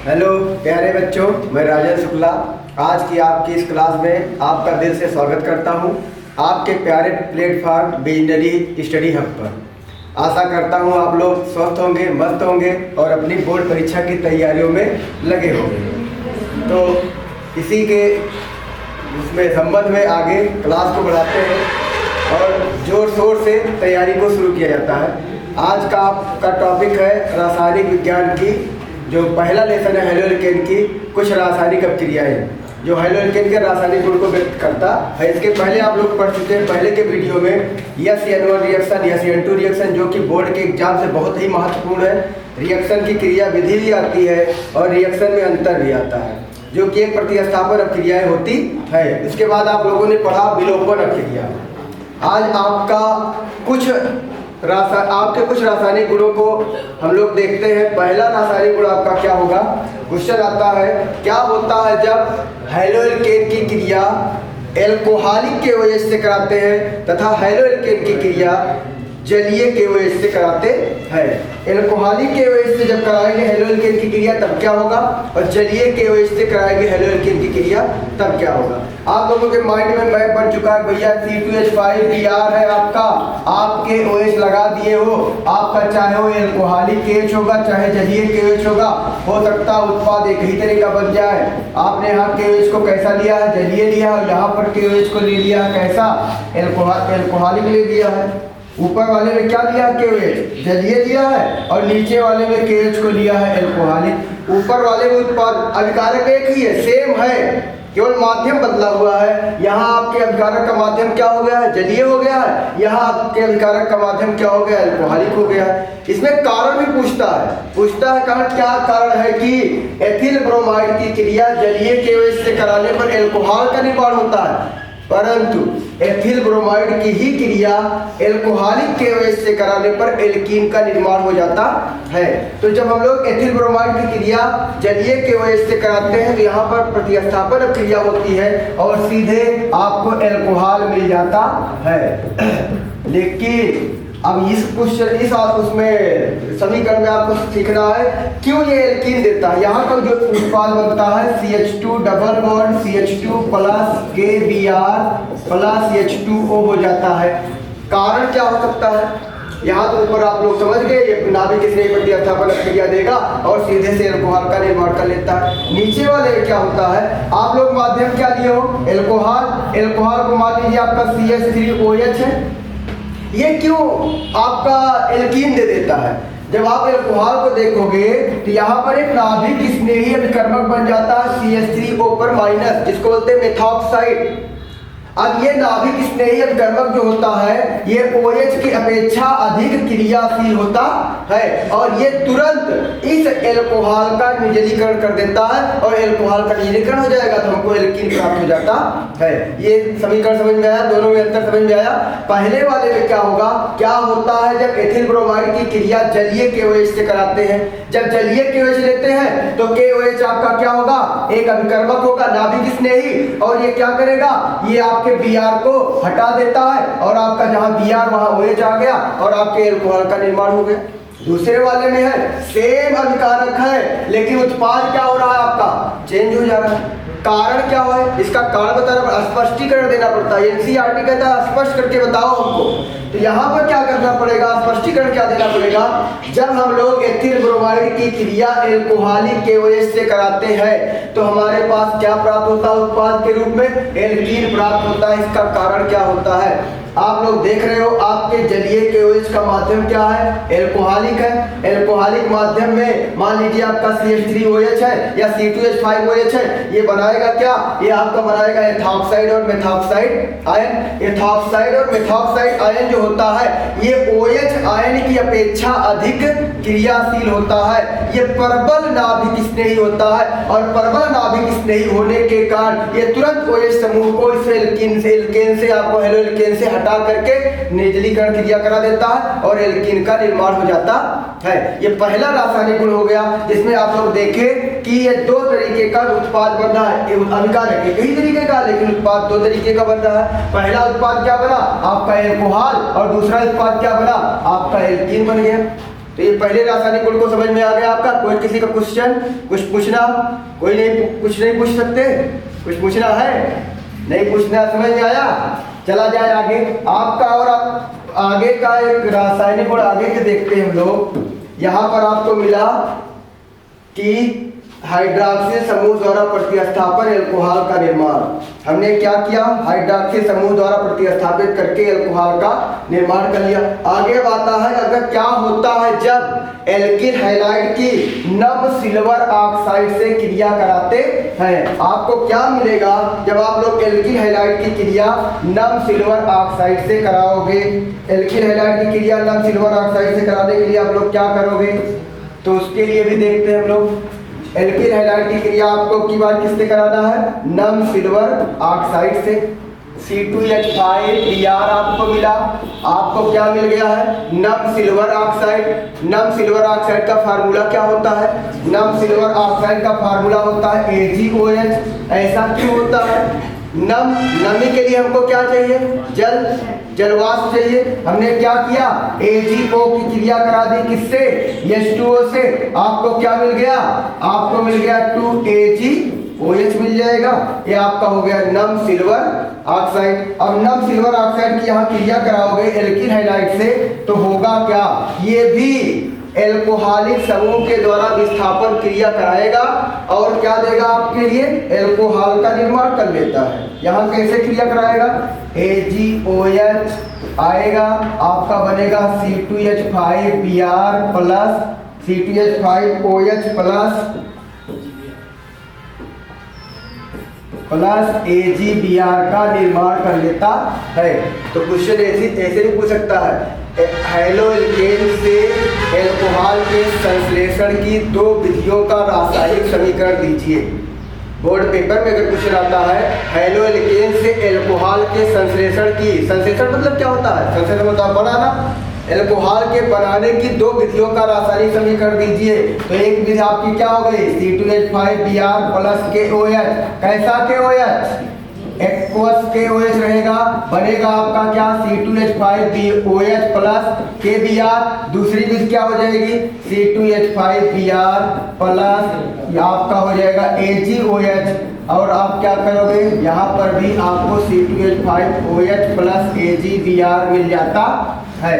Hello प्यारे बच्चों, मैं राजेश शुक्ला आज की आपकी इस क्लास में आपका दिल से स्वागत करता हूं आपके प्यारे प्लेटफॉर्म बिजनरी स्टडी हब पर। आशा करता हूं आप लोग स्वस्थ होंगे, मस्त होंगे और अपनी बोर्ड परीक्षा की तैयारियों में लगे होंगे। तो इसी के उसमें संबंध में आगे क्लास को बढ़ाते हैं और ज़ोर शोर से तैयारी को शुरू किया जाता है। आज का आपका टॉपिक है रासायनिक विज्ञान की जो पहला लेसन है हेलो एल्केन की कुछ रासायनिक अपक्रियाएं, जो हेलो एल्केन के रासायनिक गुण को व्यक्त करता है। इसके पहले आप लोग पढ़ चुके हैं पहले के वीडियो में SN1 रिएक्शन, SN2 रिएक्शन, जो कि बोर्ड के एग्जाम से बहुत ही महत्वपूर्ण है। रिएक्शन की क्रिया विधि भी आती है और रिएक्शन में अंतर भी आता है, जो कि एक प्रतिस्थापन अपक्रियाएं होती है। इसके बाद आप लोगों ने पढ़ा विलोपन अपक्रिया। आज आपके कुछ रासायनिक गुणों को हम लोग देखते हैं। पहला रासायनिक गुण आपका क्या होगा? क्वेश्चन आता है क्या होता है जब हेलो एल्केन की क्रिया एल्कोहलिक के OH से कराते हैं तथा हेलो एल्केन की क्रिया जलीय के OH से कराते हैं। एल्कोहलिक के OH से जब कराएंगे हेलो एल्केन की क्रिया तब क्या होगा, और जलीय के OH से कराएंगे हेलो एल्केन की क्रिया तब क्या होगा। आप लोगों के माइंड में मैप बन चुका है भैया। C2H5 Br है आपका, आपके OH लगा दिए हो, आपका चाहे वो एल्कोहलिक KH होगा चाहे जलीय KH होगा, हो सकता है उत्पाद एक ही तरह का बन जाए। आपने यहाँ KH को कैसा लिया है? जलीय लिया, और यहाँ पर KH को ले लिया है कैसा? एल्कोहलिक ले लिया है। ऊपर वाले में क्या लिया? KH जलीय लिया है और नीचे वाले में KH को लिया है एल्कोहलिक। ऊपर वाले में उत्पाद अभिकारक एक ही है, सेम है, केवल माध्यम बदला हुआ है। यहाँ आपके अभिकारक का माध्यम क्या हो गया है? जलीय हो गया है। यहाँ आपके अभिकारक का माध्यम क्या हो गया? एल्कोहलिक हो गया है। इसमें कारण भी पूछता है कारण क्या कारण है कि एथिल ब्रोमाइड की क्रिया जलीय के OH से कराने पर एल्कोहल का निर्माण होता है, परंतु एथिल ब्रोमाइड की ही क्रिया एल्कोहलिक के OH से कराने पर एल्कीन का निर्माण हो जाता है। तो जब हम लोग एथिल ब्रोमाइड की क्रिया जलीय के OH से कराते हैं तो यहाँ पर प्रतिस्थापन क्रिया होती है और सीधे आपको एल्कोहल मिल जाता है। लेकिन अब उसमें समीकरण में आपको सीखना है क्यों ये एल्कीन देता है। यहाँ का जो उत्पाद बनता है CH2 double bond CH2 plus KBr plus H2O हो जाता है। कारण क्या हो सकता है? यहाँ तो ऊपर आप लोग समझ गए, ये नाभिक स्नेही प्रतिस्थापन क्रिया देगा और सीधे से एल्कोहल का निर्माण कर लेता है। नीचे वाले में क्या होता है? आप लोग माध्यम क्या लिए हो? एल्कोहल को मान लीजिए आपका CH3OH है। ये क्यों आपका एल्कीन दे देता है? जब आप एल्कोहल को देखोगे तो यहाँ पर एक नाभिक स्नेही अभिकर्मक बन जाता है CH3O पर माइनस, जिसको बोलते हैं मेथॉक्साइड। अब ये नाभिक स्नेही अभिकर्मक जो होता है ये OH की अपेक्षा अधिक क्रियाशील होता है और ये तुरंत इस एल्कोहल का निर्जलीकरण कर देता है और एल्कोहल का निर्जलीकरण हो जाएगा तो हमको एल्कीन प्राप्त हो जाता है। ये समीकरण समझ में आया? दोनों में अंतर समझ में आया? पहले वाले में क्या होगा? क्या होता है जब एथिल ब्रोमाइड की क्रिया जलीय के OH से कराते हैं, जब जलीय के OH लेते हैं तो KOH आपका क्या होगा? एक अभिकर्मक होगा नाभिक स्नेही, और ये क्या करेगा? ये आपके Br को हटा देता है और आपका जहां Br वहां OH आ गया और आपके एल्कोहल का निर्माण हो गया। दूसरे वाले में है सेम अभिकारक है लेकिन उत्पाद क्या हो रहा है? आपका चेंज हो जा रहा है। कारण क्या है? इसका कारण बताना, स्पष्टीकरण देना पड़ता है। NCERT कहता है स्पष्ट करके बताओ हमको। तो यहाँ पर क्या करना पड़ेगा? स्पष्टीकरण क्या देना पड़ेगा? जब हम लोग एथिल ब्रोमाइड की क्रिया एल्कोहलिक के OH से कराते हैं तो हमारे पास क्या प्राप्त होता है? उत्पाद के रूप में एल्कीन प्राप्त होता है। इसका कारण क्या होता है? आप लोग देख रहे हो आपके जलीय के OH का माध्यम क्या है? एल्कोहलिक है। एल्कोहलिक माध्यम में मान लीजिए आपका CH3OH है या C2H5OH है, ये बनाएगा क्या? ये आपका बनाएगा एथॉक्साइड और मेथॉक्साइड आयन। एथॉक्साइड और मेथॉक्साइड आयन जो होता है ये OH आयन की अपेक्षा अधिक क्रियाशील होता है। ये प्रबल नाभिक स्नेही होता है और प्रबल नाभिक स्नेही होने के कारण ये तुरंत OH समूह को इस एल्कीन से आपको हेलो एल्केन से हटा करके निर्जलीकरण क्रिया करा देता है और एल्कीन का निर्माण हो जाता है। ये पहला रासायनिक गुण हो गया जिसमें आप लोग देखें कि ये दो तरीके का उत्पाद बन रहा है। अभिकारक एक ही तरीके का लेकिन उत्पाद दो तरीके का बन रहा है। पहला उत्पाद क्या बना? आपका एल्कोहल, और दूसरा उत्पाद क्या बना? आपका एल्कीन बन गया। तो ये पहले रासायनिक गुण को समझ में आ गया आपका। कोई किसी का क्वेश्चन कुछ पूछना, कोई नहीं, कुछ नहीं पूछ सकते, कुछ पूछना है नहीं पूछना, समझ में आया? चला जाए आगे आपका। और आगे का एक रासायनिक गुण आगे के देखते हैं हम लोग। यहाँ पर आपको मिला कि हाइड्रॉक्सिल समूह द्वारा प्रतिस्थापन एल्कोहल का निर्माण। हमने क्या किया? हाइड्रॉक्सिल समूह द्वारा प्रतिस्थापित करके एल्कोहल का निर्माण कर लिया। आगे आता है अगर क्या होता है जब एल्किल हैलाइड की नम सिल्वर ऑक्साइड से क्रिया कराते हैं। आपको क्या मिलेगा जब आप लोग एल्किल हैलाइड की क्रिया नम सिल्वर ऑक्साइड से कराओगे? एल्किल हैलाइड की क्रिया नम सिल्वर ऑक्साइड से कराने के लिए आप लोग क्या करोगे? तो उसके लिए भी देखते हैं हम लोग। एल्किल हैलाइड की क्रिया आपको की बार किससे कराना है? नम सिल्वर ऑक्साइड से। C2H5Br आपको मिला। आपको क्या मिल गया है? नम सिल्वर ऑक्साइड। नम सिल्वर ऑक्साइड का फार्मूला क्या होता है? नम सिल्वर ऑक्साइड का फार्मूला होता है AgOH। ऐसा क्यों होता है? नमी के लिए हमको क्या चाहिए? जलवाष्प चाहिए। हमने क्या किया? AgO की क्रिया करा दी किससे? H2O से। आपको क्या मिल गया? आपको मिल गया 2AgOH मिल जाएगा। ये आपका हो गया नम सिल्वर ऑक्साइड। अब नम सिल्वर ऑक्साइड की यहाँ क्रिया कराओगे एल्किल हैलाइड से तो होगा क्या? ये भी एल्कोहलिक समूह के द्वारा विस्थापन क्रिया कराएगा और क्या देगा आपके लिए? एल्कोहल का निर्माण कर लेता है। यहाँ कैसे क्रिया कराएगा? AgOH आएगा, आपका बनेगा C2H5Br plus C2H5OH plus AgBr का निर्माण कर लेता है। तो क्वेश्चन ऐसे भी पूछ सकता है, हैलोएल्केन से एल्कोहल के संश्लेषण की दो विधियों का रासायनिक समीकरण दीजिए। बोर्ड पेपर में अगर क्वेश्चन आता है हैलोएल्केन से एल्कोहल के संश्लेषण की, संश्लेषण मतलब क्या होता है? संश्लेषण मतलब बनाना। एल्कोहल के बनाने की दो विधियों का रासायनिक समीकरण दीजिए। तो एक विधि आपकी क्या हो गई? C2H5Br plus KOH। कैसा KOH? एक्वस KOH रहेगा, बनेगा आपका क्या? C2H5BOH plus KBr। दूसरी विधि क्या हो जाएगी? C2H5Br प्लस आपका हो जाएगा AgOH। और आप क्या करोगे? यहाँ पर भी आपको C2H5OH प्लस AgBr मिल जाता है।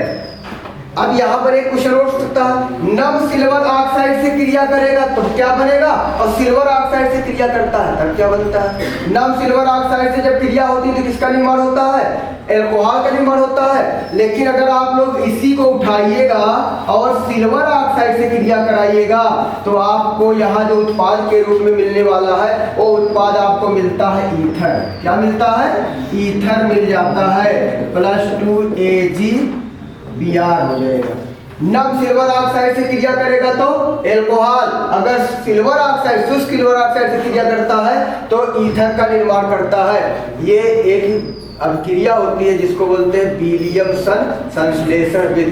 अब यहाँ पर एक क्वेश्चन उठ सकता है, नम सिल्वर ऑक्साइड से क्रिया करेगा तो क्या बनेगा? और सिल्वर ऑक्साइड से क्रिया करता है तब क्या बनता है? नम सिल्वर ऑक्साइड से जब क्रिया होती है तो किसका निर्माण होता है? एल्कोहल का निर्माण होता है। लेकिन अगर आप लोग इसी को उठाइएगा और सिल्वर ऑक्साइड से क्रिया कराइएगा तो आपको यहाँ जो उत्पाद के रूप में मिलने वाला है वो उत्पाद आपको मिलता है ईथर। क्या मिलता है? ईथर मिल जाता है प्लस 2AgBr हो जाएगा। नम सिल्वर ऑक्साइड से क्रिया करेगा तो एल्कोहल, अगर सिल्वर ऑक्साइड शुष्क सिल्वर ऑक्साइड से क्रिया करता है तो ईथर का निर्माण करता है। ये एक अभिक्रिया होती है जिसको बोलते हैं विलियमसन संश्लेषण विधि।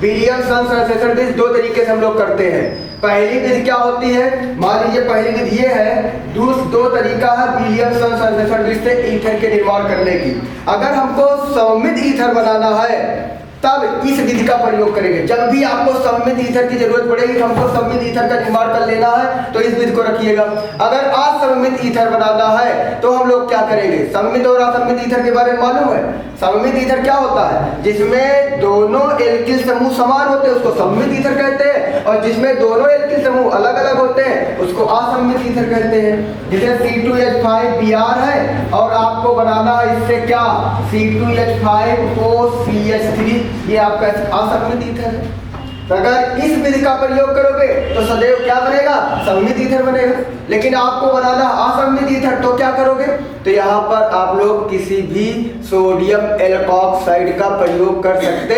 विलियमसन संश्लेषण विधि दो तरीके से हम लोग करते हैं। पहली विधि क्या होती है? मान लीजिए पहली विधि ये है, दो तरीका है विलियमसन संश्लेषण विधि से ईथर के निर्माण करने की। अगर हमको सममित ईथर बनाना है तब इस विधि का प्रयोग करेंगे। जब भी आपको सममित ईथर की जरूरत पड़ेगी, हमको सममित ईथर का निर्माण कर लेना है तो इस विधि को रखिएगा। अगर असममित ईथर बनाना है तो हम लोग क्या करेंगे? सममित और असममित ईथर के बारे में मालूम है? सममित ईथर क्या होता है? जिसमें दोनों एल्किल समूह समान होते हैं उसको सममित ईथर कहते हैं, और जिसमें दोनों एल्किल समूह अलग अलग होते हैं उसको असममित ईथर कहते हैं। जैसे C2H5Br है और आपको बनाना है इससे क्या? C2H5OCH3, ये आपका असममित ईथर है। तो अगर इस विधि का प्रयोग करोगे तो सदैव क्या बनेगा? सममित ईथर बनेगा। लेकिन आपको बनाना असममित ईथर तो क्या करोगे? तो यहाँ पर आप लोग किसी भी सोडियम एल्कोक्साइड का प्रयोग कर सकते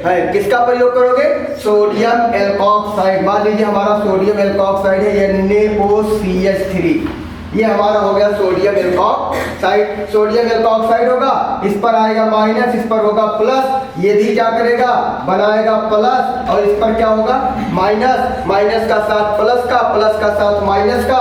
हैं। किसका प्रयोग करोगे? Sodium alkoxide. मान लीजिए हमारा सोडियम एल्कोक्साइड है NaOCH3, ये हमारा हो गया सोडियम एल्कोक्साइड। सोडियम एल्कोक्साइड होगा, इस पर आएगा माइनस, इस पर होगा प्लस, ये भी क्या करेगा बनाएगा प्लस, और इस पर क्या होगा माइनस, माइनस का साथ प्लस का, प्लस का साथ माइनस का,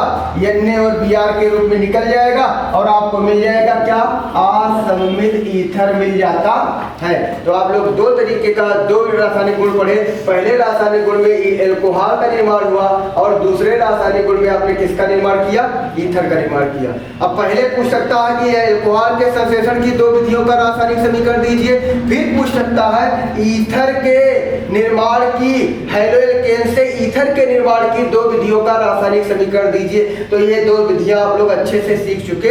Na और Br के रूप में निकल जाएगा और आपको मिल जाएगा क्या असममित ईथर मिल जाता है। तो आप लोग दो तरीके का दो रासायनिक गुण पढ़े। पहले रासायनिक गुण में एल्कोहल का निर्माण हुआ और दूसरे रासायनिक गुण में आपने किसका निर्माण किया ईथर का निर्माण किया। अब पहले पूछ सकता है कि एल्कोहल के संश्लेषण की दो विधियों का रासायनिक समीकरण दीजिए, फिर पूछ सकता है ईथर के निर्माण की हेलोएल्केन से ईथर के निर्माण की दो विधियों का रासायनिक समीकरण दीजिए। तो ये दो विधियां आप लोग अच्छे से सीख चुके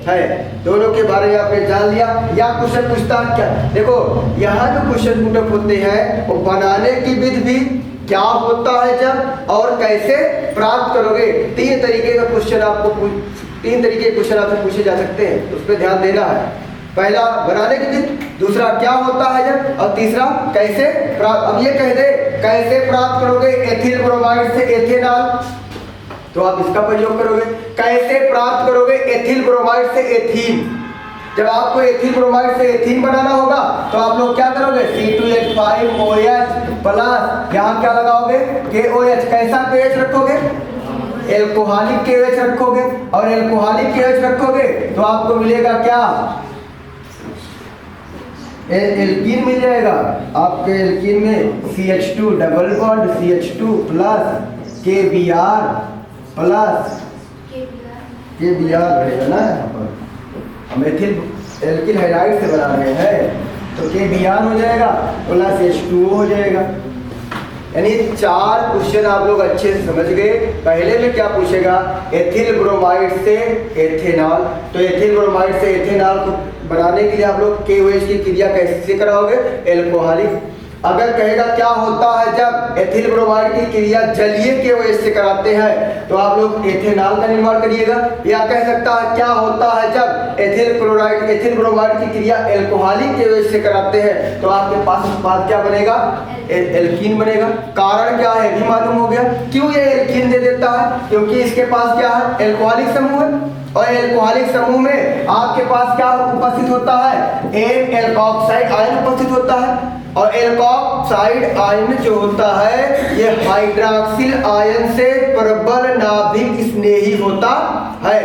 हैं, दोनों के बारे में आपने जान लिया। या क्वेश्चन पूछता है क्या, देखो यहाँ जो क्वेश्चन पुटअप होते हैं वो बनाने की विधि भी क्या होता है जब और कैसे प्राप्त करोगे, तीन तरीके का क्वेश्चन आपको तीन तरीके के क्वेश्चन आपसे पूछे जा सकते हैं, उस पर ध्यान देना है। पहला बनाने की विधि, दूसरा क्या होता है जब, और तीसरा कैसे प्राप्त। अब ये कह दे कैसे प्राप्त करोगे एथिल ब्रोमाइड से एथेनॉल, तो आप इसका प्रयोग करोगे। कैसे प्राप्त करोगे एथिल ब्रोमाइड से एथीन, जब आपको एथिल ब्रोमाइड से एथीन बनाना होगा तो आप लोग क्या करोगे C2H5OH प्लस यहाँ क्या लगाओगे KOH। कैसा KH रखोगे एल्कोहलिक KH रखोगे, और एल्कोहलिक KH रखोगे तो आपको मिलेगा क्या एल्कीन मिल जाएगा। आपके एल्कीन में CH2 double bond CH2 plus KBr plus KBr रहेगा ना, यहाँ पर हम एथिल एल्किल हाइड्राइड से बना रहे हैं तो KBr हो जाएगा प्लस H2O हो जाएगा। यानी चार क्वेश्चन आप लोग अच्छे से समझ गए। पहले में क्या पूछेगा एथिल ब्रोमाइड से एथेनॉल, तो एथिल ब्रोमाइड से एथेनॉल को बनाने के लिए आप लोग KOH की क्रिया कैसे कराओगे एल्कोहलिक। अगर कहेगा क्या होता है जब एथिल ब्रोमाइड की क्रिया जलीय KOH से कराते हैं तो आप लोग एथेनॉल का निर्माण करिएगा। या कह सकता है क्या होता है जब एथिल क्लोराइड एथिल ब्रोमाइड की क्रिया एल्कोहलिक KOH से कराते हैं तो आपके पास उत्पाद क्या बनेगा एल्कीन बनेगा। कारण क्या है भी मालूम हो गया। क्यों ये एल्कीन दे देता है, क्योंकि इसके पास क्या है एल्कोहलिक समूह है, और एल्कोहलिक समूह में आपके पास क्या उपस्थित होता है एक एल्कोक्साइड आयन उपस्थित होता है, और एल्कोक्साइड आयन जो होता है ये हाइड्रॉक्सिल आयन से प्रबल नाभिक स्नेही होता है।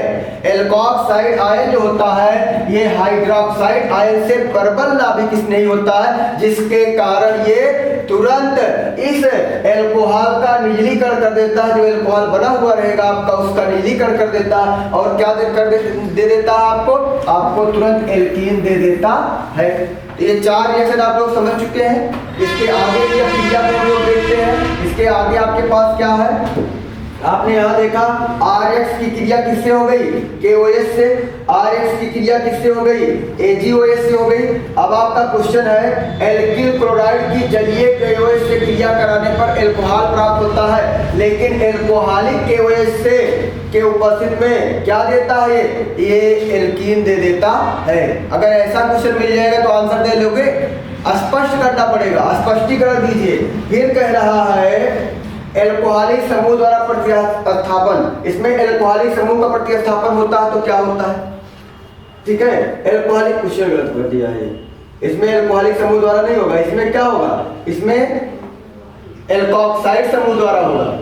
एल्कोक्साइड आयन जो होता है ये हाइड्रॉक्साइड आयन से प्रबल नाभिक स्नेही होता है, जिसके कारण ये तुरंत इस एल्कोहल का निर्जलीकरण कर देता है। जो एल्कोहल बना हुआ रहेगा आपका उसका निर्जलीकरण कर देता है, और क्या दे देता है आपको तुरंत एल्कीन दे देता है। ये चार रिएक्शन आप लोग समझ चुके हैं। इसके आगे की क्रिया में हम लोग देखते हैं। इसके आगे आपके पास क्या है, आपने यहाँ देखा RX की क्रिया किससे हो गई KOH से, RX की क्रिया किससे हो गई AgOH से हो गई। अब आपका क्वेश्चन है एल्किल क्लोराइड की जलीय KOH से क्रिया कराने पर एल्कोहल प्राप्त होता है, लेकिन एल्कोहलिक KOH से के उपस्थित में क्या देता है ये एल्कीन दे देता है। अगर ऐसा क्वेश्चन मिल जाएगा तो आंसर दे लोगे, स्पष्ट करना पड़ेगा, स्पष्टीकरण दीजिए। फिर कह रहा है एल्कोहलिक समूह द्वारा प्रतिस्थापन, इसमें एल्कोहलिक समूह का प्रतिस्थापन होता है तो क्या होता है, ठीक है एल्कोहलिक क्वेश्चन गलत कर दिया है, इसमें एल्कोहलिक समूह द्वारा नहीं होगा, इसमें क्या होगा इसमें एल्कोक्साइड समूह द्वारा होगा।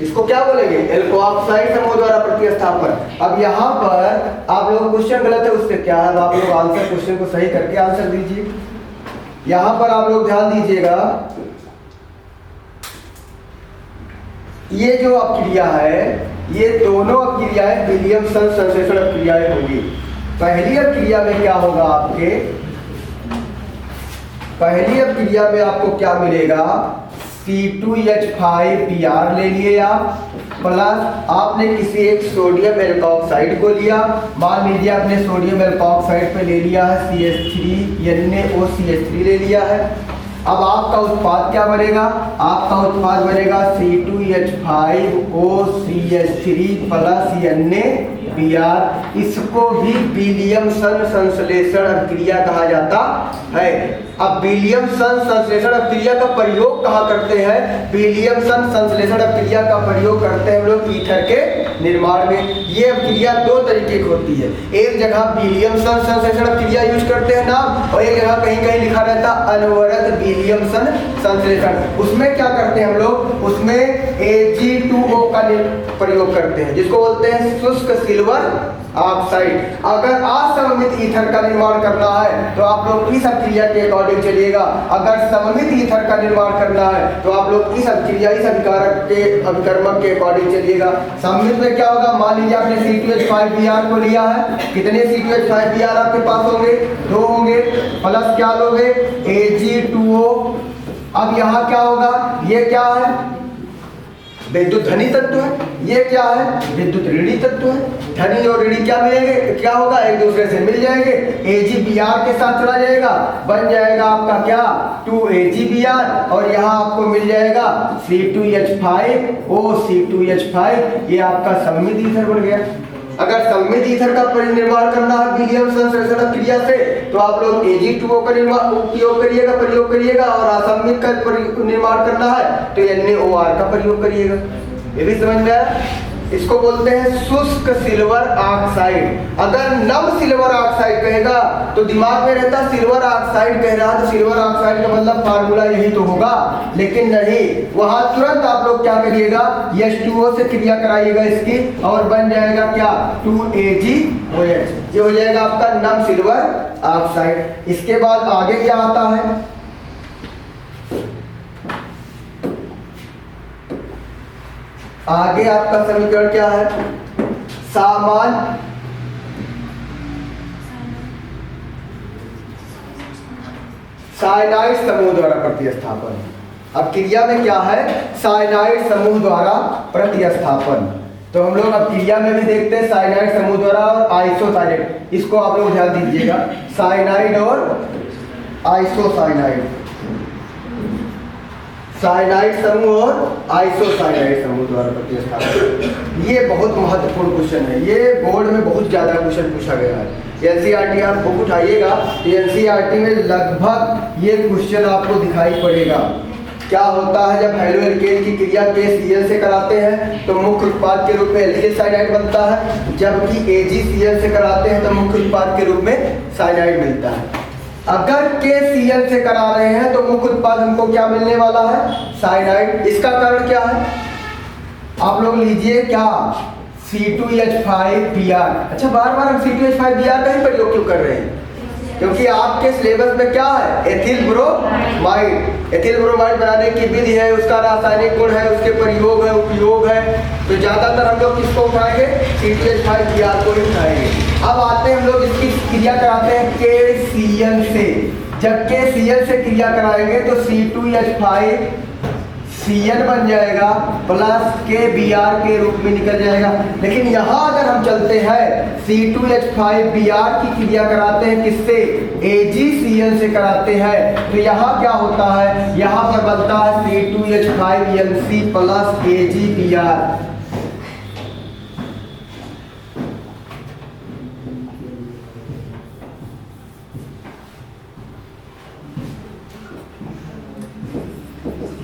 इसको क्या बोलेंगे एल्कोक्साइड समूह द्वारा प्रतिस्थापन। अब यहाँ पर आप लोग क्वेश्चन गलत है उससे क्या है, आप लोग आंसर क्वेश्चन को सही करके आंसर दीजिए। यहाँ पर आप लोग ध्यान दीजिएगा, ये जो अपक्रिया है ये दोनों अपक्रियाएं विलियमसन संश्लेषण अपक्रियाएं होंगी। पहली अपक्रिया में क्या होगा आपके, पहली अपक्रिया में आपको क्या मिलेगा C2H5Br ले लिए आप, प्लस आपने किसी एक सोडियम एल्कोक्साइड को लिया, मान लीजिए आपने सोडियम एल्कोक्साइड पे ले लिया है CH3 NaOCH3 ले लिया है। अब आपका उत्पाद क्या बनेगा, आपका उत्पाद बनेगा C2H5OCH3 प्लस NaBr। इसको भी विलियमसन संश्लेषण अभिक्रिया कहा जाता है। अब विलियमसन संश्लेषण क्रिया का प्रयोग कहाँ करते हैं? विलियमसन संश्लेषण क्रिया का प्रयोग करते हैं हम लोग ईथर के निर्माण में। ये क्रिया दो तरीके की होती है, एक जगह विलियमसन संश्लेषण क्रिया यूज करते हैं नाम, और एक जगह कहीं कहीं लिखा रहता अनवरत विलियमसन संश्लेषण। उसमें क्या करते हैं हम लोग? उसमें Ag2O का प्रयोग करते हैं, जिसको बोलते हैं शुष्क सिल्वर ऑक्साइड। अगर असममित ईथर का निर्माण करना है तो आप लोग इस क्रिया के अकॉर्डिंग चलिएगा, अगर सममित ईथर का निर्माण करना है तो आप लोग इस क्रिया इस अभिकारक के अभिकर्मक के अकॉर्डिंग चलिएगा। सममित में क्या होगा? मान लीजिए आपने C2H5Br को लिया है, कितने C2H5Br आपके पास होंगे? 2 होंगे, प्लस क्या लोगे? Ag2O। अब यहाँ क्या होगा? ये क्या है? विद्युत धनी तत्व है। ये क्या है? विद्युत ऋणी तत्व है। धनी और ऋणी क्या मिलेंगे? क्या होगा? एक दूसरे से मिल जाएंगे, Ag_Br के साथ चला जाएगा, बन जाएगा आपका क्या? 2Ag_Br, और यहाँ आपको मिल जाएगा C2H5O C2H5। ये आपका सममित ईथर बन गया। अगर सममित ईथर का निर्माण करना है विलियमसन संश्लेषण क्रिया से तो आप लोग Ag2O का प्रयोग करिएगा, और असममित का निर्माण करना है तो NaOR का प्रयोग करिएगा। ये भी समझ में आया? इसको बोलते हैं शुष्क सिल्वर ऑक्साइड। अगर नम सिल्वर ऑक्साइड कहेगा तो दिमाग में रहता सिल्वर ऑक्साइड कह रहा, तो सिल्वर ऑक्साइड का मतलब फार्मूला यही तो होगा, लेकिन नहीं, वहां तुरंत आप लोग क्या करिएगा? H2O से क्रिया कराइएगा इसकी, और बन जाएगा क्या? 2Ag_OH। ये हो जाएगा आपका नम सिल्वर ऑक्साइड। इसके बाद आगे क्या आता है? आगे आपका समीकरण क्या है? सामान्य साइनाइड समूह द्वारा प्रतिस्थापन। अब क्रिया में क्या है? साइनाइड समूह द्वारा प्रतिस्थापन। तो हम लोग अब क्रिया में भी देखते हैं साइनाइड समूह द्वारा और आइसोसाइनाइड। इसको आप लोग ध्यान दीजिएगा, साइनाइड और आइसोसाइनाइड, साइनाइड समूह और आइसोसाइनाइड समूह द्वारा प्रतिस्थापन। ये बहुत महत्वपूर्ण क्वेश्चन है, ये बोर्ड में बहुत ज्यादा क्वेश्चन पूछा गया है। एनसीईआरटी आप बुक उठाइएगा, एनसीईआरटी में लगभग ये क्वेश्चन आपको दिखाई पड़ेगा। क्या होता है जब हेलो एल्केन की क्रिया KCl से कराते हैं तो मुख्य उत्पाद के रूप में एल्किल साइनाइड बनता है, जबकि AgCl से कराते हैं तो मुख्य उत्पाद के रूप में साइनाइड मिलता है। अगर KCl से करा रहे हैं तो मुख्य उत्पाद हमको क्या मिलने वाला है? साइनाइड। इसका कारण क्या है? आप लोग लीजिए क्या? C2H5Br। अच्छा, बार बार हम C2H5Br का ही प्रयोग क्यों कर रहे हैं? क्योंकि आपके सिलेबस में क्या है? Ethyl bromide. एथिल ब्रोमाइड बनाने की विधि है, उसका रासायनिक गुण है, उसके प्रयोग है, उपयोग है, तो ज्यादातर हम लोग किसको उठाएंगे? C2H5Br को ही उठाएंगे। अब आते हैं हम लोग इसकी क्रिया कराते हैं KCl से। जब KCl से क्रिया कराएंगे तो C2H5Cl बन जाएगा प्लस KBr के रूप में निकल जाएगा। लेकिन यहाँ अगर हम चलते हैं C2H5Br की क्रिया कराते हैं किससे? AgCl से कराते हैं, तो यहाँ क्या होता है? यहाँ पर बनता है C2H5Lc प्लस AgBr।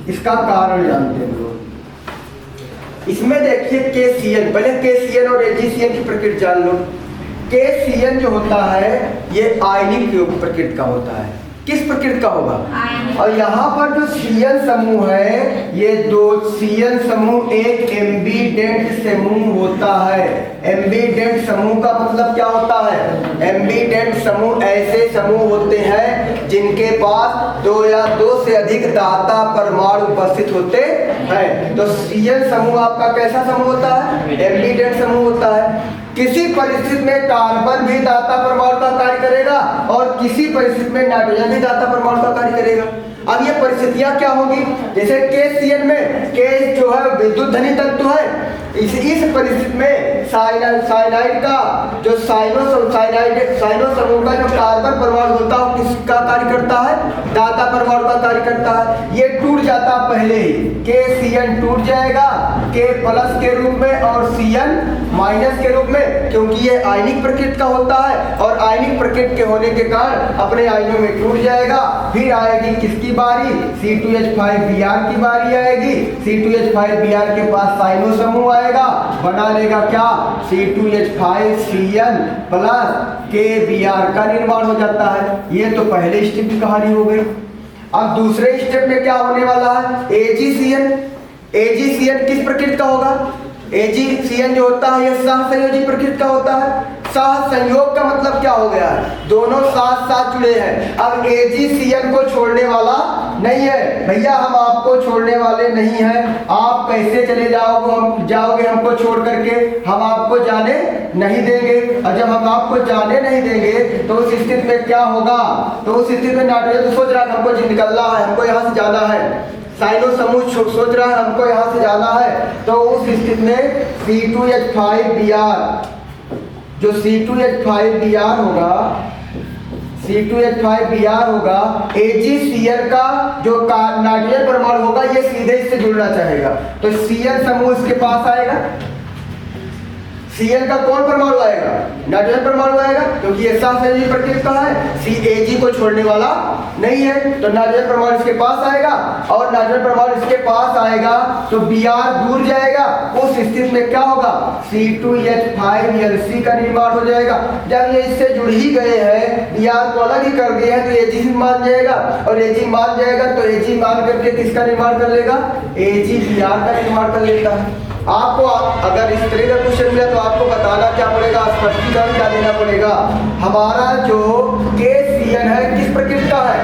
इसका कारण जानते हैं लोग। इसमें देखिए KCl, पहले KCl और AgCl की प्रकृति जान लो। KCl जो होता है ये आयनिक प्रकृति का होता है। किस प्रकृति का होगा? और यहाँ पर जो Cl समूह है, ये दो Cl समूह एक एम्बीडेंट समूह होता है। एम्बीडेंट समूह का मतलब क्या होता है? एम्बीडेंट समूह ऐसे समूह होते हैं जिनके पास 2 या 2 से अधिक दाता परमाणु उपस्थित होते हैं। तो Cl समूह आपका कैसा समूह होता है? एम्बीडेंट समूह होता है। किसी परिस्थिति में कार्बन भी दाता परमाणु का कार्य करेगा और किसी परिस्थिति में नाइट्रोजन भी दाता परमाणु का कार्य करेगा। अब ये परिस्थितियां क्या होगी? जैसे KCl में K जो है विद्युत धनी तत्व है, इस परिस्थिति में साइनाइड का जो साइनो समूह का जो कार्बन परमाणु होता है किसका कार्य करता है? दाता परमाणु का कार्य करता है। ये टूट जाता पहले ही, KCN टूट जाएगा K प्लस के रूप में और Cn माइनस के रूप में, क्योंकि ये आयनिक प्रकृति का होता है और आयनिक प्रकृति के होने के कारण अपने आयनों में टूट जाएगा। फिर आएगी किसकी बारी? C2H5Br की बारी आएगी। C2H5Br के पास साइनो समूह आएगा, बना लेगा क्या? C2H5Cn प्लस KBr का निर्माण हो जाता है। ये तो पहले स्टेप की कहानी हो गई। अब दूसरे स्टेप में क्या होने वाला है? AgCN। AgCN किस प्रकृति का होगा? AgCN जो होता है यह सहसंयोजी प्रकृति का होता है। सह संयोग का मतलब क्या हो गया? दोनों साथ साथ जुड़े हैं। अब AgCN को छोड़ने वाला नहीं है भैया, हम आपको छोड़ने वाले नहीं हैं। आप कैसे चले जाओगे हमको छोड़ करके? हम आपको जाने नहीं देंगे। और जब हम आपको जाने नहीं देंगे तो उस स्थिति में क्या होगा? तो उस स्थिति में नाइट्रोजन तो सोच रहा है हमको निकलना है, हमको यहाँ से जाना है। साइनो समूह सोच रहा है हमको यहाँ से जाना है। तो उस स्थिति में C2H5Br, जो C2H5Br होगा, C2H5Br होगा, AgCN का जो नाइट्रोजन परमाणु होगा ये सीधे इससे जुड़ना चाहेगा, तो Cn समूह इसके पास आएगा। Cn का कौन परमाणु आएगा? नाइट्रोजन परमाणु आएगा, क्योंकि ये सहसंयोजी प्रकृति का है। Ag को छोड़ने वाला नहीं है, तो नाइट्रोजन परमाणु इसके पास आएगा और नाइट्रोजन परमाणु इसके पास आएगा तो Br दूर जाएगा। उस स्थिति में क्या होगा? C2H5Lc का निर्माण हो जाएगा। जब ये इससे जुड़ ही गए हैं, Br को अलग ही कर दिए हैं, तो Ag मान जाएगा और Ag मान जाएगा तो Ag मान करके किसका निर्माण कर लेगा? AgBr का निर्माण कर लेता है। आपको अगर इस तरह का क्वेश्चन मिला तो आपको बताना क्या पड़ेगा? स्पष्टीकरण क्या देना पड़ेगा? हमारा जो KCN है किस प्रकृति का है?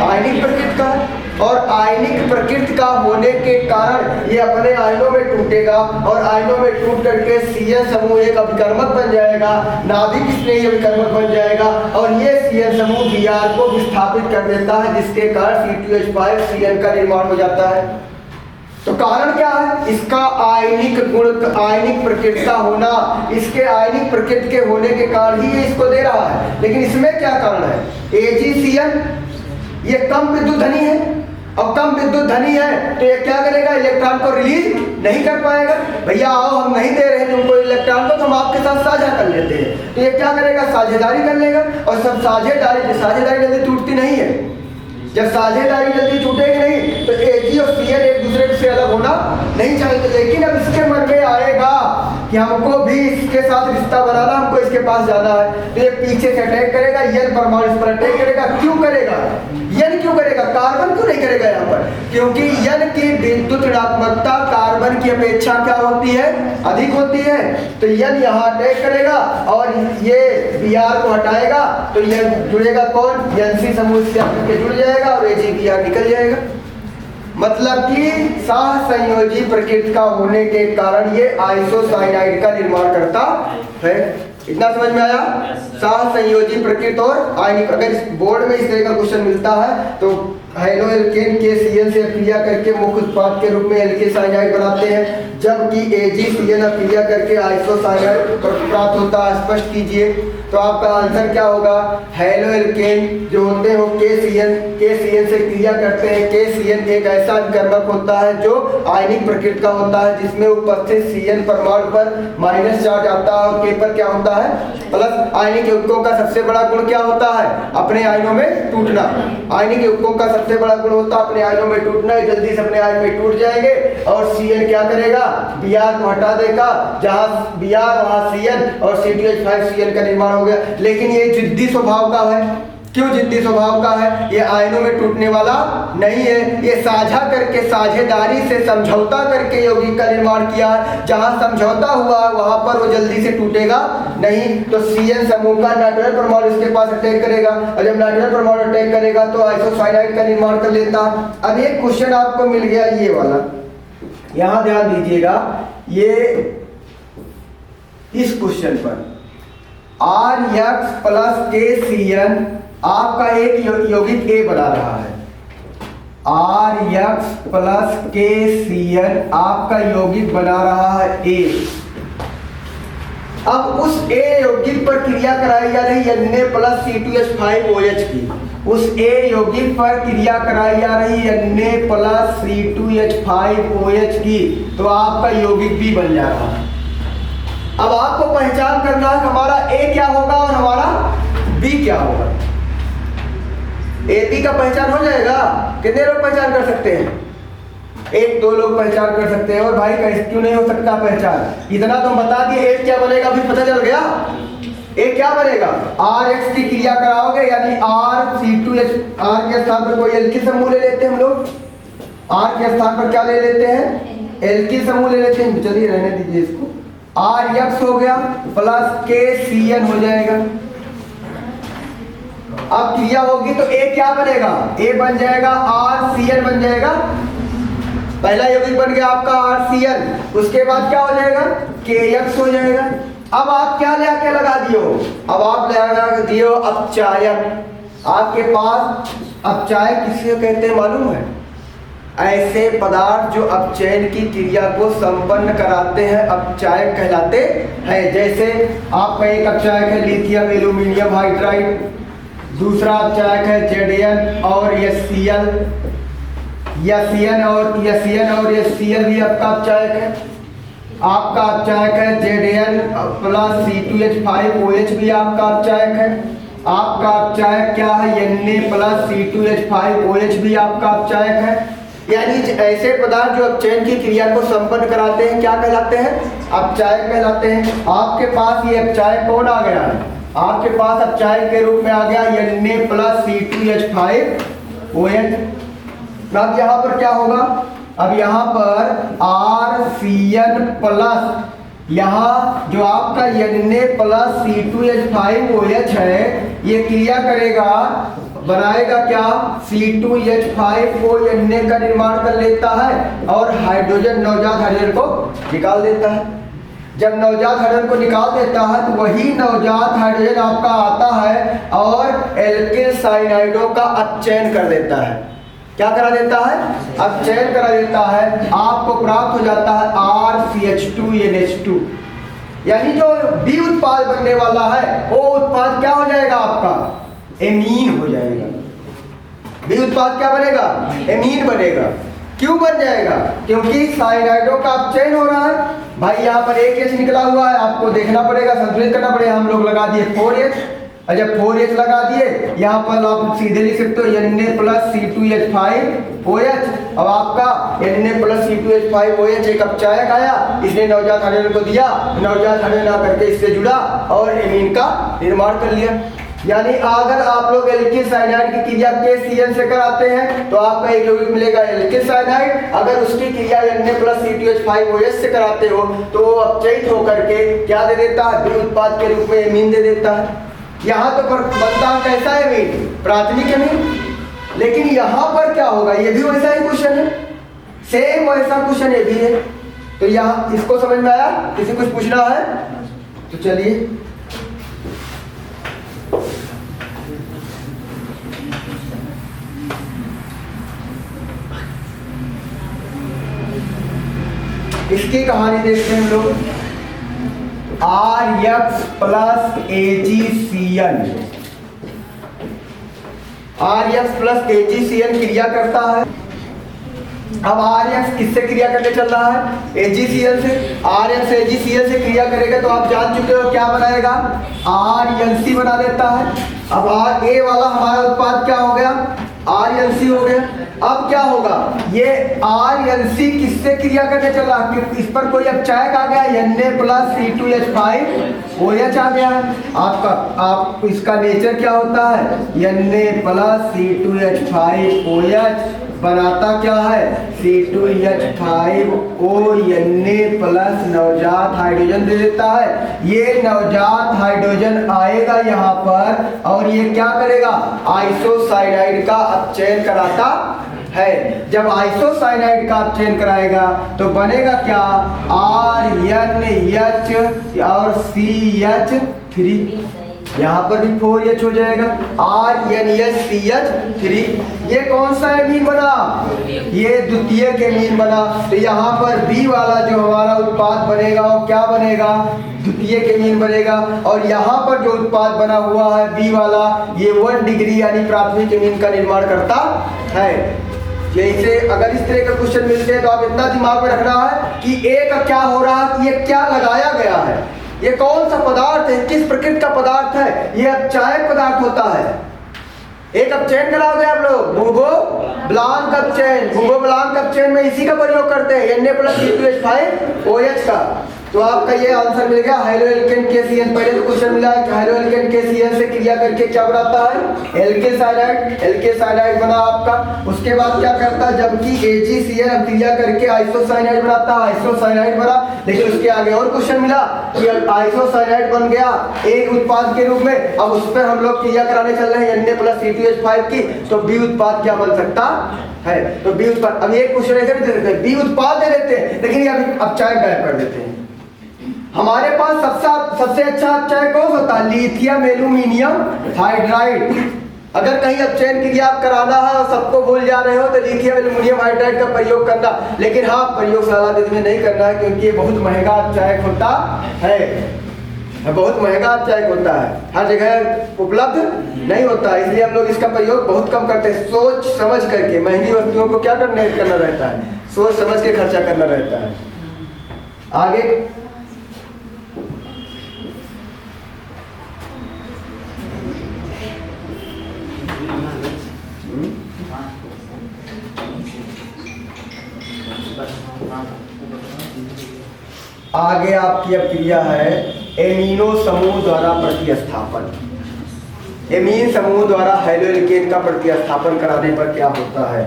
आयनिक प्रकृति का है, और आयनिक प्रकृति का होने के कारण ये अपने आयनों में टूटेगा और आयनों में टूट करके Cn समूह एक अभिकर्मक बन जाएगा, नाभिक स्नेही अभिकर्मक बन जाएगा और ये Cn समूह Br को विस्थापित कर देता है, जिसके कारण C2H5Cn का निर्माण हो जाता है। तो कारण क्या है? इसका आयनिक गुण, आयनिक प्रकृति का होना, इसके आयनिक प्रकृति के होने के कारण ही ये इसको दे रहा है। लेकिन इसमें क्या कारण है? AgCN ये कम विद्युत धनी है, और कम विद्युत धनी है तो ये क्या करेगा? इलेक्ट्रॉन को रिलीज नहीं कर पाएगा। भैया आओ, हम नहीं दे रहे तुमको इलेक्ट्रॉन को, तो हम आपके साथ साझा कर लेते हैं। तो ये क्या करेगा? साझेदारी कर लेगा। और सब साझेदारी जल्दी टूटती नहीं है। जब साझेदारी जल्दी टूटेगी नहीं तो Ag और Cn एक दूसरे से अलग होना नहीं चाहिए। लेकिन अब इसके मन में आएगा कि हमको भी इसके साथ रिश्ता बनाना, हमको इसके पास जाना है, तो ये पीछे से अटैक करेगा। N परमाणु इस पर अटैक करेगा। क्यों करेगा? N क्यों करेगा? कार्बन क्यों नहीं करेगा यहाँ पर? क्योंकि N की विद्युत ऋणात्मकता कार्बन की अपेक्षा क्या होती है? अधिक होती है। तो N यहाँ अटैक करेगा और ये Br को हटाएगा, तो ये जुड़ेगा कौन? Nc समूह से आकर जुड़ जाएगा और AgBr निकल जाएगा। मतलब कि सहसंयोजी प्रकृति का होने के कारण ये आइसोसाइनाइड का निर्माण करता है। इतना समझ में आया? सहसंयोजी प्रकृति और आयनिक। अगर इस बोर्ड में इस तरह का क्वेश्चन मिलता है तो हेलो एल्केन KCN से क्रिया करके मुख्य उत्पाद के रूप में एल्के साइनाइड बनाते हैं, जबकि AgCN क्रिया करके आइसोसाइनाइड प्राप्त होता है। स्पष्ट कीजिए। तो आपका आंसर क्या होगा? हेलो एल्केन जो होते हैं वो KCN से क्रिया करते हैं। KCN एक ऐसा अभिकर्मक होता है जो आयनिक प्रकृति का होता है, जिसमें उपस्थित Cn परमाणु पर माइनस चार्ज आता है और K पर क्या होता है? प्लस। आयनिक यौगिकों का सबसे बड़ा गुण क्या होता है? अपने आयनों में टूटना। आयनिक यौगिकों का सबसे बड़ा गुण होता है अपने आयनों में टूटना। जल्दी से अपने आयन में टूट जाएंगे और Cn क्या करेगा? Br को हटा देगा। जहां Br वहां Cn और C2H5Cn का निर्माण हो गया। लेकिन ये जिद्दी स्वभाव का है। क्यों जिद्दी स्वभाव का है? ये आयनों में टूटने वाला नहीं है। ये साझा करके, साझेदारी से समझौता करके यौगिक का निर्माण किया है। जहां समझौता हुआ वहां पर वो जल्दी से टूटेगा नहीं। तो Cn समूह का नाइट्रोजन परमाणु इसके पास अटैक करेगा और जब नाइट्रोजन परमाणु अटैक करेगा तो आइसोसाइनाइड का निर्माण कर लेता है। अब एक क्वेश्चन आपको मिल गया ये वाला, यहां ध्यान दीजिएगा। ये इस क्वेश्चन पर Rx प्लस KCN आपका एक यौगिक A बना रहा है। Rx प्लस KCN आपका यौगिक बना रहा है A। अब उस A यौगिक पर क्रिया कराई जा रही है Na प्लस C2H5OH की। उस A यौगिक पर क्रिया कराई जा रही Na+C2H5OH की, तो आपका यौगिक B बन जा रहा है। अब आपको पहचान करना है हमारा A क्या होगा और हमारा B क्या होगा। A B का पहचान हो जाएगा। कितने लोग पहचान कर सकते हैं? 1-2 लोग पहचान कर सकते हैं। और भाई कैसे क्यों नहीं हो सकता पहचान? इतना तो बता दिए। A क्या बनेगा भी पता चल गया। A क्या बनेगा? RX की क्रिया कराओगे यानी RC2H, R के स्थान पर कोई एल्किल समूह ले लेते हैं हम लोग। R के स्थान पर क्या ले लेते हैं? एल्किल समूह ले लेते हैं। चलिए रहने दीजिए इसको। RX हो गया प्लस KCN हो जाएगा। अब क्रिया होगी तो A क्या बनेगा? A बन जाएगा RCN बन जाएगा। पहला यौगिक बन गया आपका RCN। उसके बाद क्या हो जाएगा? KX हो जाएगा। अब आप क्या लेके लगा दियो? अब आप लगा दियो अपचायक। आपके पास अपचायक किसे कहते हैं मालूम है? ऐसे पदार्थ जो अपचयन की क्रिया को संपन्न कराते हैं अपचायक कहलाते हैं। जैसे आपका एक अपचायक है लिथियम एल्यूमिनियम हाइड्राइड, दूसरा अपचायक है ZN और HCl, और HCl भी आपका अपचायक है। आपका अपचायक है ZN+C2H5OH भी आपका अपचायक है। आपका अपचायक क्या है? Na+C2H5OH भी आपका अपचायक है। यानी ऐसे पदार्थ जो अपचयन की क्रिया को संपन्न कराते हैं क्या कहलाते हैं? अपचायक कहलाते हैं। आपके पास ये अपचायक कौन आ गया है? आपके पास अपचायक के रूप में आ गया Na+C2H5OH। अब यहाँ पर क्या होगा? अब यहाँ पर RCN प्लस, यहाँ जो आपका Na+C2H5OH है ये क्रिया करेगा, बनाएगा क्या? C2H5ONA का निर्माण कर लेता है और हाइड्रोजन नवजात हाइड्रोजन को निकाल देता है। जब नवजात हाइड्रोजन को निकाल देता है तो वही नवजात हाइड्रोजन आपका आता है और एल्किल साइनाइडों का अपचयन कर देता है। क्या करा देता है? अपचयन करा देता है। आपको प्राप्त हो जाता है RCH2NH2। यानी जो बी उत्पाद बनने वाला है वो उत्पाद क्या हो जाएगा? आपका एमीन हो जाएगा। बी उत्पाद क्या बनेगा? एमीन बनेगा। क्यों बन जाएगा? क्योंकि साइनाइडों का अपचयन हो रहा है। भाई यहाँ पर एक H निकला हुआ है, आपको देखना पड़ेगा, संतुलित करना पड़ेगा। हम लोग लगा दिए 4H। जब 4H लगा दिए यहाँ पर आप सीधे लिख सकते हो Na+C2H5OH। अब आपका Na+C2H5OH एक अपचायक आया, इसने नवजात हाइड्रोजन को दिया, नवजात हाइड्रोजन आकर के इससे जुड़ा और एमीन का निर्माण कर लिया। यानी अगर आप लोग एल्किल साइनाइड की क्रिया KCN से कराते हैं तो आपका एक यौगिक मिलेगा एल्किल साइनाइड। अगर उसकी क्रिया Na+C2H5OH से कराते हो तो वो अपचयित होकर के क्या दे देता है? बी उत्पाद के रूप में एमीन दे देता है। यहाँ तो बनता कैसा है एमीन? प्राथमिक एमीन। लेकिन यहाँ पर क्या होगा? ये भी वैसा ही क्वेश्चन है, सेम वैसा क्वेश्चन ये भी है। तो यहाँ इसको समझ में आया? किसी कुछ पूछना है तो चलिए। इसकी कहानी देखते हैं हम लोग। RX+AgCN, RX+AgCN क्रिया करता है। अब RX किससे क्रिया करने चल रहा है? AgCl से। RX AgCl से क्रिया करेगा तो आप जान चुके हो क्या बनाएगा? RNC बना देता है। अब A वाला हमारा उत्पाद क्या हो गया? RNC हो गया। अब क्या होगा? ये RNC किससे क्रिया करने चला? इस पर कोई अपचायक आ गया, Na+C2H5OH आ गया। आप इसका नेचर क्या होता है? Na+C2H5OH बनाता क्या है? C2H5ONA प्लस नवजात हाइड्रोजन दे देता है। ये नवजात हाइड्रोजन आएगा यहाँ पर और ये क्या करेगा? आइसोसाइनाइड का अपचयन कराता है। जब आइसोसाइनाइड का अपचयन कराएगा तो बनेगा क्या? RNH और CH3 यहाँ पर भी 4H हो जाएगा, RNHCH3। ये कौन सा एमीन बना? ये द्वितीयक एमीन बना। तो यहाँ पर B वाला जो हमारा उत्पाद बनेगा वो क्या बनेगा? द्वितीयक एमीन बनेगा। और यहाँ पर जो उत्पाद बना हुआ है B वाला, ये 1 डिग्री यानी प्राथमिक एमीन का निर्माण करता है। जैसे अगर इस तरह के क्वेश्चन मिलते हैं तो आप इतना दिमाग में रखना है कि A का क्या हो रहा है, ये क्या लगाया गया है, ये कौन सा पदार्थ है, किस प्रकृति का पदार्थ है। ये अपचायक पदार्थ होता है। एक अपचयन कराओगे आप लोग, बुंगो-ब्लांक अपचयन। बुंगो-ब्लांक अपचयन में इसी का प्रयोग करते हैं, Na+C2H5OH का। तो आपका ये आंसर मिल गया हाइड्रोएल्केन KCl। पहले तो क्वेश्चन मिला है कि हाइड्रोएल्केन KCl से क्रिया करके क्या बनाता है? Alkyl cyanide. एल्किल साइनाइड बना आपका। उसके बाद क्या करता है? जबकि AgCl क्रिया करके आइसोसाइनाइड बनाता है, आइसोसाइनाइड बना। लेकिन उसके आगे और क्वेश्चन मिला कि आइसोसाइनाइड बन गया एक उत्पाद के रूप में, अब उस पर हम लोग क्रिया कराने चल रहे हैं Na+C2H5 की, तो B उत्पाद क्या बन सकता है? तो B उत्पाद, अब एक क्वेश्चन ऐसे भी दे देते हैं, B उत्पाद दे देते हैं लेकिन ये अभी अपचायक गायब कर देते हैं। हमारे पास सबसे अच्छा अपचायक कौन होता है? Lithium aluminium hydride. अगर कहीं अपचयन क्रिया आप कराना है और सबको भूल जा रहे हो तो लिथियम एल्यूमिनियम हाइड्राइड का प्रयोग करना। लेकिन हाँ, प्रयोगशाला में नहीं करना है क्योंकि ये बहुत महंगा अपचायक होता है, बहुत महंगा अपचायक होता है, हर जगह उपलब्ध नहीं होता है। इसलिए हम लोग इसका प्रयोग बहुत कम करते हैं। सोच समझ करके महंगी वस्तुओं को क्या करना रहता है, सोच समझ के खर्चा करना रहता है। आगे आगे आपकी अब क्रिया है एमीनो समूह द्वारा प्रतिस्थापन। एमीन समूह द्वारा हेलोएल्केन का प्रतिस्थापन कराने पर क्या होता है?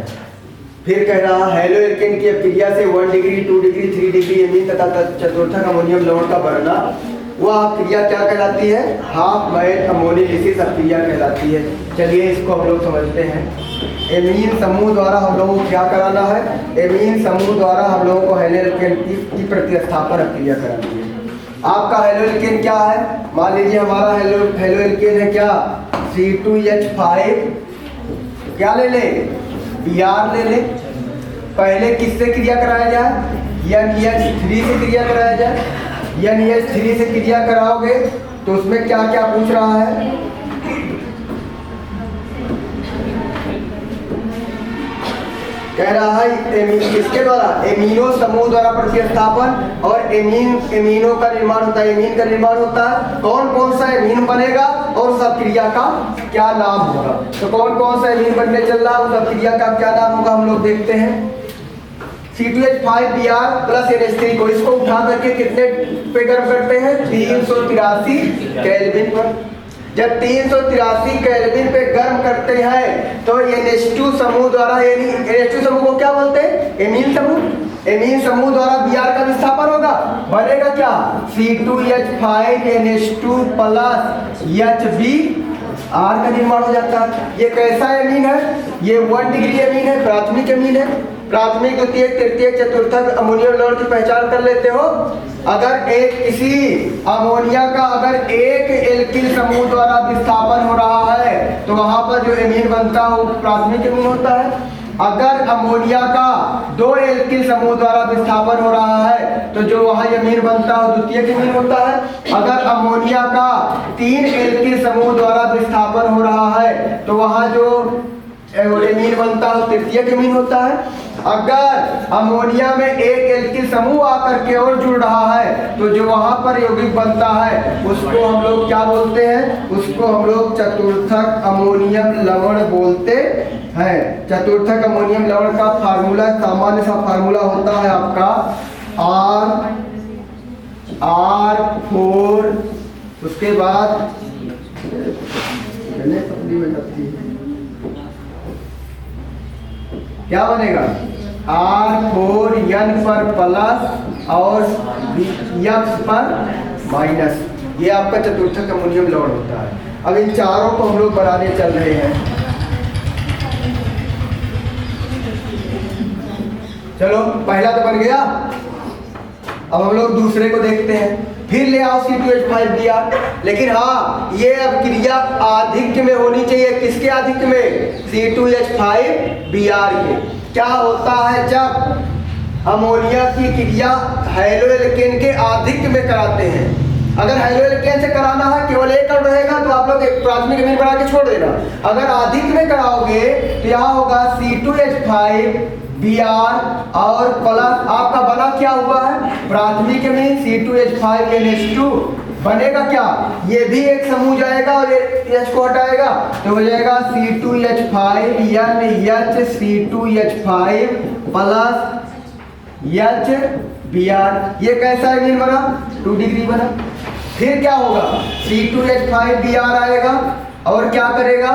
फिर कह रहा है हेलोएल्केन की क्रिया से 1 डिग्री 2 डिग्री 3 डिग्री एमीन तथा चतुर्थक अमोनियम लवण का बनना, वह क्रिया क्या कहलाती है? हाफ मैल अमोनिलिसिस क्रिया कहलाती है। चलिए इसको हम लोग समझते हैं। एमीन समूह द्वारा हम लोगों को क्या कराना है? एमीन समूह द्वारा हम लोगों को हेलोएल्केन की प्रतिस्थापन क्रिया करानी है। आपका हेलोएल्केन क्या है? मान लीजिए हमारा हेलोएल्केन है क्या? C2H5 क्या ले ले? Br ले ले। पहले किससे क्रिया कराया जाए? NH3 से क्रिया कराया जाए। NH3 से क्रिया कराओगे तो उसमें क्या क्या पूछ रहा है? कह रहा है किसके द्वारा? एमीनो समूह द्वारा प्रतिस्थापन। और एमीनो का निर्माण होता है, एमीन का निर्माण होता है। कौन कौन सा एमीन बनेगा और उस क्रिया का क्या नाम होगा? तो कौन कौन सा एमीन बनने चल रहा है, उस क्रिया का क्या नाम होगा हम लोग देखते हैं। C2H5Br+NH3 को इसको उठा करके कितने पे गर्म करते हैं? 383 केल्विन पर। जब 383 केल्विन पे गर्म करते हैं तो NH2 समूह द्वारा, NH2 समूह को क्या बोलते हैं? एमीन समूह। एमीन समूह द्वारा Br का विस्थापन होगा, बनेगा क्या? C2H5NH2 + HBr का निर्माण हो जाता है। ये कैसा एमीन है? ये 1 डिग्री एमीन है, प्राथमिक एमीन है। प्राथमिक, द्वितीयक, तृतीयक, चतुर्थक अमोनियम लवण की पहचान कर लेते हो। अगर एक किसी अमोनिया का अगर एक एल्किल समूह द्वारा विस्थापन हो रहा है तो वहां पर जो एमीन बनता है वो प्राथमिक एमीन होता है। अगर अमोनिया का 2 एल्किल समूह द्वारा विस्थापन हो रहा है तो जो वहां एमीन बनता है द्वितीयक एमीन होता है। अगर अमोनिया का 3 एल्किल समूह द्वारा विस्थापन हो रहा है तो वहां जो एमीन बनता है तृतीयक एमीन होता है। अगर अमोनिया में एक एल्किल समूह आकर के और जुड़ रहा है तो जो वहां पर यौगिक बनता है उसको हम लोग क्या बोलते हैं? उसको हम लोग चतुर्थक अमोनियम लवण बोलते हैं। चतुर्थक अमोनियम लवण का फार्मूला, सामान्य सा फार्मूला होता है आपका R4। उसके बाद क्या बनेगा? R4 N पर प्लस और X पर माइनस। ये आपका चतुर्थक अमोनियम लवण होता है। अब इन चारों को हम लोग बनाने चल रहे हैं। चलो पहला तो बन गया, अब हम लोग दूसरे को देखते हैं। फिर ले आओ C2H5Br। लेकिन हाँ ये अब क्रिया आधिक्य में होनी चाहिए। किसके आधिक्य में? C2H5Br के। क्या होता है जब अमोनिया की क्रिया हेलोएल्केन के आधिक्य में कराते हैं? अगर हेलोएल्केन से कराना है केवल एक अणु रहेगा तो आप लोग एक प्राथमिक अमीन बना के छोड़ देना। अगर आधिक्य में कराओगे तो यहाँ होगा C2H5Br और प्लस आपका बना क्या हुआ है? प्राथमिक अमीन C2H5NH2 बनेगा क्या? ये भी एक समूह जाएगा और H को हटाएगा तो हो जाएगा C2H5NH C2H5 प्लस HBr। ये कैसा अमीन बना? 2 डिग्री बना। फिर क्या होगा? C2H5Br आएगा और क्या करेगा?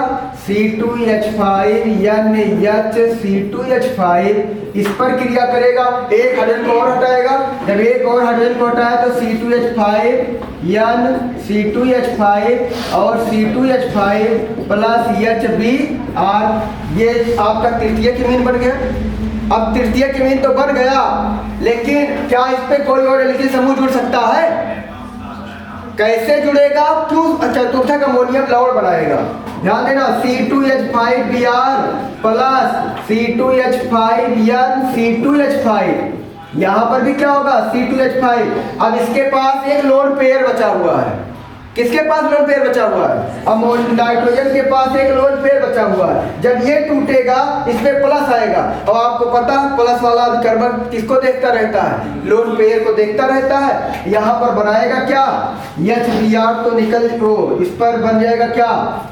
C2H5NH C2H5 इस पर क्रिया करेगा, एक हाइड्रोजन को और हटाएगा। जब एक और हाइड्रोजन को हटाया तो C2H5N C2H5 और C2H5 प्लस HBr। ये आपका तृतीयक अमीन बन गया। अब तृतीयक अमीन तो बन गया, लेकिन क्या इस पे कोई और एल्किल समूह जुड़ सकता है? कैसे जुड़ेगा? क्यों? चतुर्थक अमोनियम लवण बनाएगा। ध्यान देना, C2H5Br प्लस C2H5N C2H5, यहां पर भी क्या होगा? C2H5। अब इसके पास एक लोन पेयर बचा हुआ है। किसके पास लोन पेयर बचा हुआ है? नाइट्रोजन के पास एक लोन पेयर बचा हुआ है। जब ये टूटेगा इस पे प्लस आएगा और आपको पता है प्लस वाला कार्बन किसको देखता रहता है? लोन पेयर को देखता रहता है। यहाँ पर बनाएगा क्या? HBr तो निकल तो इस पर बन जाएगा क्या?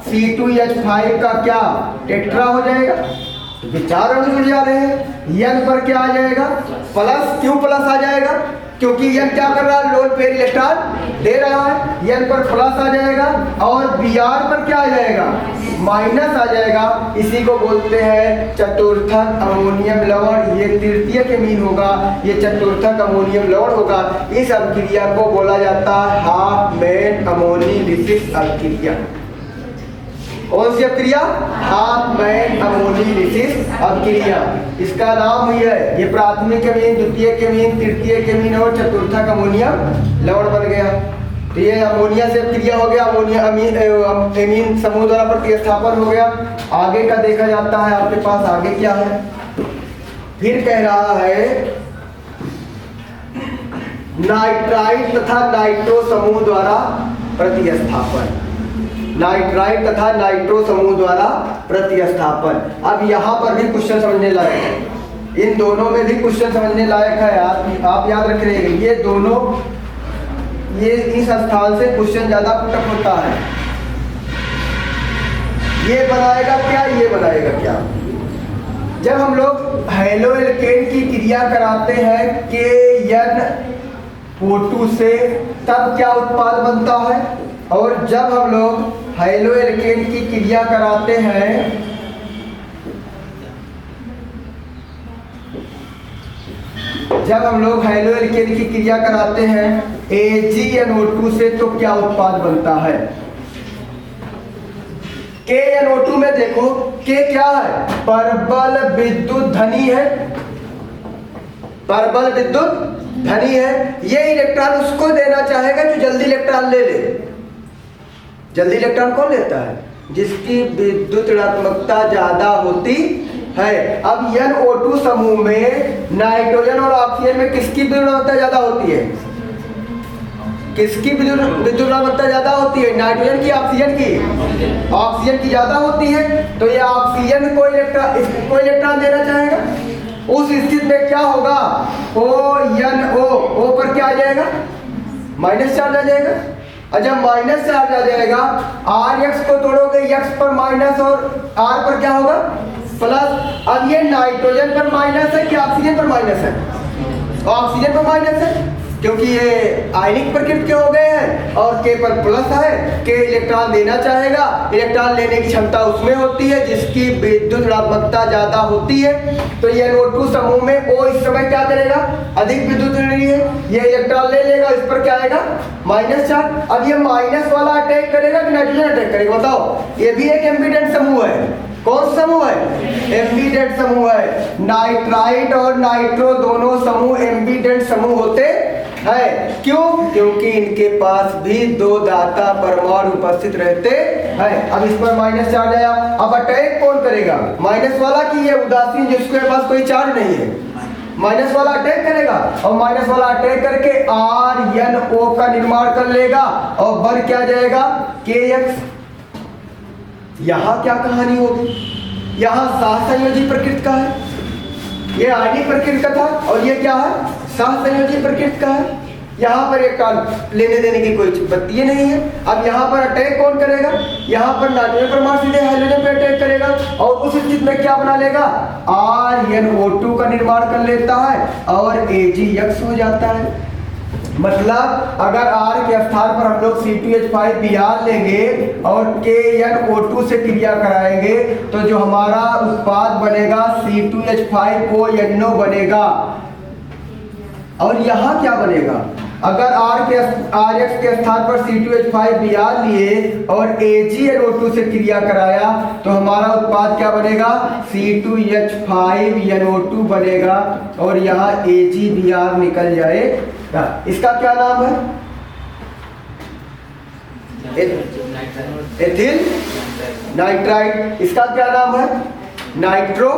C2H5 का क्या टेट्रा हो जाएगा। विचार जुड़ जा रहे हैं। N पर क्या आ जाएगा? प्लस। क्यों प्लस आ जाएगा? क्योंकि N क्या कर रहा है? लोन पेयर इलेक्ट्रॉन दे रहा है। N पर प्लस आ जाएगा और Br पर क्या आ जाएगा? माइनस आ जाएगा। इसी को बोलते हैं चतुर्थक अमोनियम लवण। ये तृतीयक अमीन होगा, ये चतुर्थक अमोनियम लवण होगा। इस अभिक्रिया को बोला जाता है हाफमैन अमोनिलिसिस अभिक्रिया। कौन सी अभिक्रिया? हाफमैन अमोनिलिसिस अभिक्रिया। इसका नाम ही है। ये प्राथमिक अमीन, द्वितीयक अमीन, तृतीयक अमीन और चतुर्थक अमोनियम लवण बन गया। तो ये अमोनिया से अभिक्रिया हो गया, अमोनिया अमीन समूह द्वारा प्रतिस्थापन हो गया। आगे का देखा जाता है आपके पास। आगे क्या है? फिर कह रहा है नाइट्राइट तथा नाइट्रो समूह द्वारा प्रतिस्थापन। नाइट्राइट तथा नाइट्रो समूह द्वारा प्रतिस्थापन। अब यहाँ पर भी क्वेश्चन समझने लायक है। इन दोनों में भी क्वेश्चन समझने लायक है। आप याद रख रहे हैं ये दोनों, ये इस स्थान से क्वेश्चन ज्यादा पुटअप होता है। ये बनाएगा क्या? ये बनाएगा क्या? जब हम लोग हेलोएल्केन की क्रिया कराते हैं KNO2 से, तब क्या उत्पाद बनता है? और जब हम लोग हेलोएल्केन की क्रिया कराते हैं AgNO2 से, तो क्या उत्पाद बनता है? KNO2 में देखो, K क्या है? परबल विद्युत धनी है। परबल विद्युत धनी है। ये इलेक्ट्रॉन उसको देना चाहेगा जो जल्दी इलेक्ट्रॉन ले ले। जल्दी इलेक्ट्रॉन कौन लेता है? जिसकी विद्युत ऋणात्मकता ज्यादा होती है। अब NO2 समूह में नाइट्रोजन और ऑक्सीजन में किसकी विद्युत ऋणात्मकता ज्यादा होती है? किसकी विद्युत ऋणात्मकता ज्यादा होती है? नाइट्रोजन की, ऑक्सीजन की? ऑक्सीजन की ज्यादा होती है। तो ये ऑक्सीजन को इलेक्ट्रॉन देना चाहेगा। उस स्थिति में क्या होगा? O पर क्या आ जाएगा? माइनस चार्ज आ जाएगा। और जब माइनस चार्ज आ जाएगा, RX को तोड़ोगे, X पर माइनस और R पर क्या होगा? प्लस। अब ये नाइट्रोजन पर माइनस है कि ऑक्सीजन पर माइनस है? ऑक्सीजन पर माइनस है, क्योंकि ये आयनिक प्रकृति के हो गए हैं। और K पर प्लस है। K इलेक्ट्रॉन देना चाहेगा, इलेक्ट्रॉन लेने की क्षमता उसमें होती है जिसकी विद्युत ऋणात्मकता ज्यादा होती है। तो ये NO2 समूह में O इस समय क्या करेगा? अधिक विद्युत ऋणी है, ये इलेक्ट्रॉन ले लेगा, इस पर क्या आएगा? Minus charge. अब ये माइनस वाला अटैक करेगा कि नाइट्रोजन अटैक करेगा? बताओ। ये भी एक एम्बिडेंट समूह है। कौन समूह है? एम्बिडेंट समूह है। नाइट्राइट और नाइट्रो दोनों समूह एम्बिडेंट समूह होते है। क्यों? क्योंकि इनके पास भी दो दाता परमाणु उपस्थित रहते हैं। अब इस पर माइनस चार्ज आया, अब अटैक कौन करेगा? माइनस वाला की ये उदासीन जिसके पास कोई चार्ज नहीं है, माइनस वाला अटैक करेगा और माइनस वाला अटैक करके RNO का निर्माण कर लेगा और बन क्या जाएगा? KX। यहां क्या कहानी होगी? यहां सहसंयोजी प्रकृति का है, ये आयनिक प्रकृति का था और ये क्या है? सहसंयोजी प्रकृति का है। यहाँ पर एक लेने देने की कोई बत्ती नहीं है। अब यहाँ पर अटैक कौन करेगा? यहाँ पर नाइट्रोजन परमाणु सीधे हाइड्रोजन पे अटैक करेगा और उस स्थिति में क्या बना लेगा? RNO2 का निर्माण कर लेता है और AgX हो जाता है। मतलब अगर R के स्थान पर हम लोग C2H5Br लेंगे और KNO2 से क्रिया कराएंगे तो जो हमारा उत्पाद बनेगा C2H5ONO बनेगा। और यहाँ क्या बनेगा? अगर RX के स्थान पर C2H5Br लिए और AgNO2 से क्रिया कराया तो हमारा उत्पाद क्या बनेगा? C2H5NO2 बनेगा और यहाँ AgBr निकल जाएगा। इसका क्या नाम है? Ethyl nitride. इसका क्या नाम है? Nitro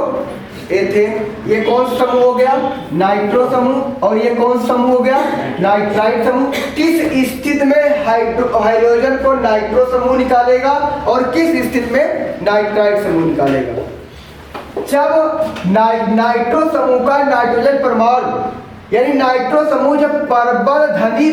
ethane. ये कौन सा समूह हो गया? नाइट्रो समूह। और ये कौन सा समूह हो गया? नाइट्राइड समूह। किस स्थिति में हाइड्रोजन को नाइट्रो समूह निकालेगा और किस स्थिति में नाइट्राइड समूह निकालेगा? जब नाइट्रो समूह का नाइट्रोजन परमाणु यानी नाइट्रो समूह जब परबल धनी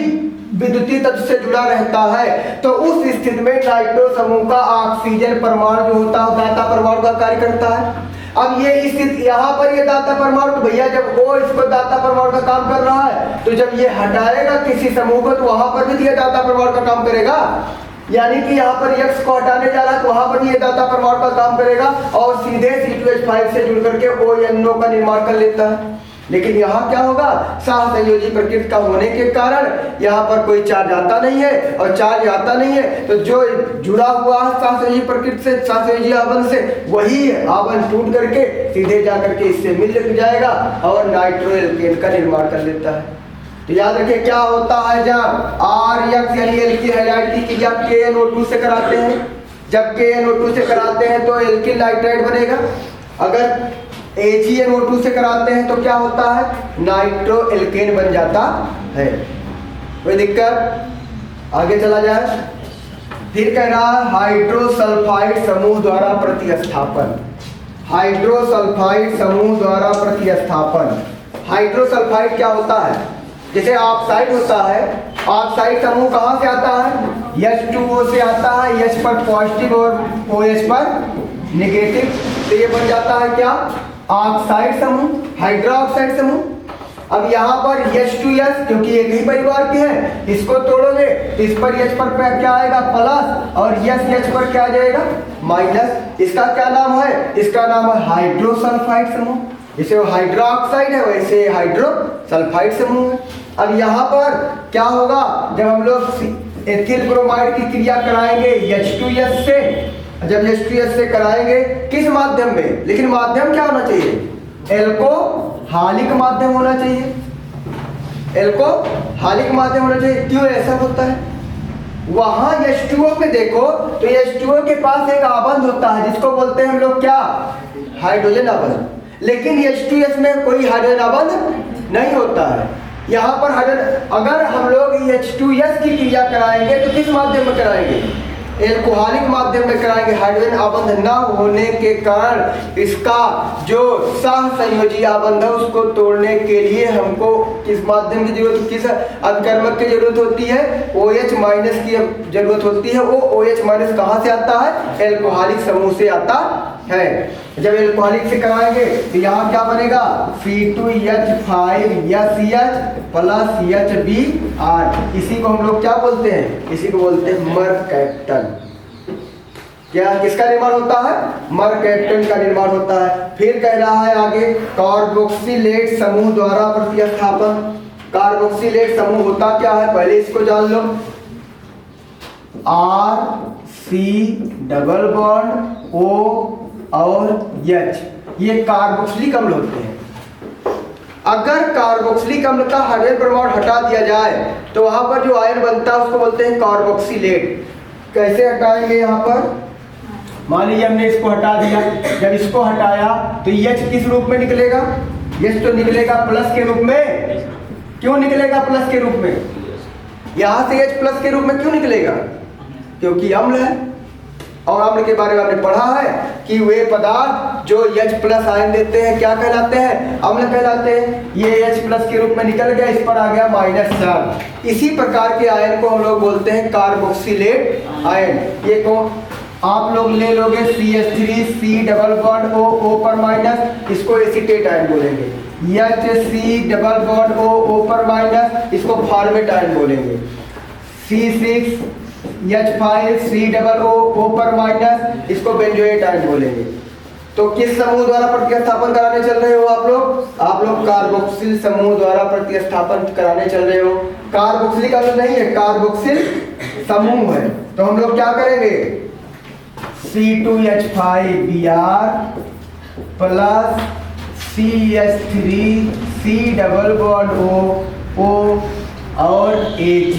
विद्युतीय तत्व से जुड़ा रहता है तो उस स्थिति में नाइट्रो समूह का ऑक्सीजन परमाणु जो होता है दाता परमाणु का कार्य करता है। अब ये स्थिति यहाँ पर ये दाता परमाणु, तो भैया जब वो इसको दाता परमाणु का काम कर रहा है तो जब ये हटाएगा किसी समूह को तो वहां पर भी ये दाता परमाणु का काम करेगा। यानी कि यहाँ पर X को हटाने जा रहा है तो वहां पर भी ये दाता परमाणु का काम करेगा और सीधे C2H5 से जुड़ करके ONO का निर्माण कर लेता है। लेकिन यहाँ क्या होगा? सहसंयोजी प्रकृति का होने के कारण यहाँ पर कोई चार्ज आता नहीं है और चार्ज आता नहीं है तो जो जुड़ा हुआ है सहसंयोजी प्रकृति से, सहसंयोजी आबंध से, वही आबंध टूट करके सीधे जा करके इससे मिल जाएगा और नाइट्रो एल्केन का निर्माण कर लेता है। तो याद रखिए क्या होता है जब RX यानी एल्किल हैलाइड की क्रिया KNO2 से कराते हैं, जब KNO2 से कराते हैं तो एल्किल नाइट्राइड बनेगा। अगर AgNO2 से कराते हैं तो क्या होता है? नाइट्रो एल्केन बन जाता है। कोई दिक्कत? आगे चला जाए। फिर कह रहा है हाइड्रोसल्फाइड समूह द्वारा प्रतिस्थापन। हाइड्रोसल्फाइड समूह द्वारा प्रतिस्थापन। हाइड्रोसल्फाइड क्या होता है? जैसे ऑक्साइड होता है, ऑक्साइड समूह कहाँ से आता है? H2O से आता है। H पर पॉजिटिव और OH पर नेगेटिव, तो ये बन जाता है क्या? ऑक्साइड समूह, हाइड्रोक्साइड समूह। अब यहाँ पर H2S क्योंकि एक ही परिवार के हैं, इसको तोड़ोगे तो इस पर H पर क्या आएगा? प्लस और H पर क्या आ जाएगा? माइनस। इसका क्या नाम है? इसका नाम है हाइड्रोसल्फाइड समूह। जैसे वो हाइड्रोक्साइड है वैसे हाइड्रोसल्फाइड समूह है। अब यहाँ पर क्या होगा? जब हम लोग एथिल ब्रोमाइड की क्रिया कराएंगे H2S से, जब H2S से कराएंगे किस माध्यम में? लेकिन माध्यम क्या होना चाहिए? एल्कोहलिक माध्यम होना चाहिए। एल्कोहलिक माध्यम होना चाहिए। क्यों ऐसा होता है? वहां H2O पे देखो तो H2O के पास एक आबंध होता है जिसको बोलते हैं हम लोग क्या? हाइड्रोजन आबंध। लेकिन H2S में कोई हाइड्रोजन आबंध नहीं होता है। यहाँ पर हाइड्रोजन, अगर हम लोग H2S की क्रिया कराएंगे तो किस माध्यम में कराएंगे? एल्कोहलिक माध्यम में कराएंगे। हाइड्रोजन आबंध न होने के कारण इसका जो सहसंयोजी आबंध है उसको तोड़ने के लिए हमको किस माध्यम की जरूरत, किस अभिकर्मक की जरूरत होती है? OH माइनस की जरूरत होती है। वो OH माइनस कहाँ से आता है? एल्कोहलिक समूह से आता है। जब एल्कोहलिक से कराएंगे तो यहाँ क्या बनेगा? C2H5CH plus CHBr। इसी को हम लोग क्या बोलते हैं? इसी को बोलते हैं मरकैप्टन। क्या किसका निर्माण होता है? मरकैप्टन का निर्माण होता है। फिर कह रहा है आगे कार्बोक्सिलेट समूह द्वारा प्रतिस्थापन। कार्बोक्सिलेट समूह होता क्या है? पहले इसको जान लो। RC डबल बॉन्ड O और H, ये कार्बोक्सिलिक अम्ल होते हैं। अगर कार्बोक्सिलिक अम्ल का हाइड्रोजन परमाणु हटा दिया जाए तो वहां पर जो आयन बनता है उसको बोलते हैं कार्बोक्सिलेट। कैसे हटाएंगे? यहाँ पर मान लीजिए हमने इसको हटा दिया, जब इसको हटाया तो H किस रूप में निकलेगा? H तो निकलेगा प्लस के रूप में। क्यों निकलेगा प्लस के रूप में? यहाँ से H प्लस के रूप में क्यों निकलेगा? क्योंकि अम्ल है, और अम्ल के बारे में हमने पढ़ा है कि वे पदार्थ जो H प्लस आयन देते हैं क्या कहलाते हैं? अम्ल कहलाते हैं। ये H प्लस के रूप में निकल गया, इस पर आ गया -4। इसी प्रकार के आयन को हम लोग बोलते हैं कार्बोक्सिलेट आयन। ये को आप लोग ले लोगे CH3 C double bond O पर माइनस, इसको एसीटेट आयन बोलेंगे। HC डबल बॉन्ड O पर माइनस, इसको फॉर्मेट आयन बोलेंगे। C6 H5 C double O पर माइनस, इसको बेंजोएट आयन बोलेंगे। तो किस समूह द्वारा प्रतिस्थापन कराने चल रहे हो आप लोग? आप लोग कार्बोक्सिल समूह द्वारा प्रतिस्थापन कराने चल रहे हो। कार्बोक्सिलिक अम्ल नहीं है, कार्बोक्सिल समूह है। तो हम लोग क्या करेंगे? C2H5Br plus CH3 C double bond O और Ag,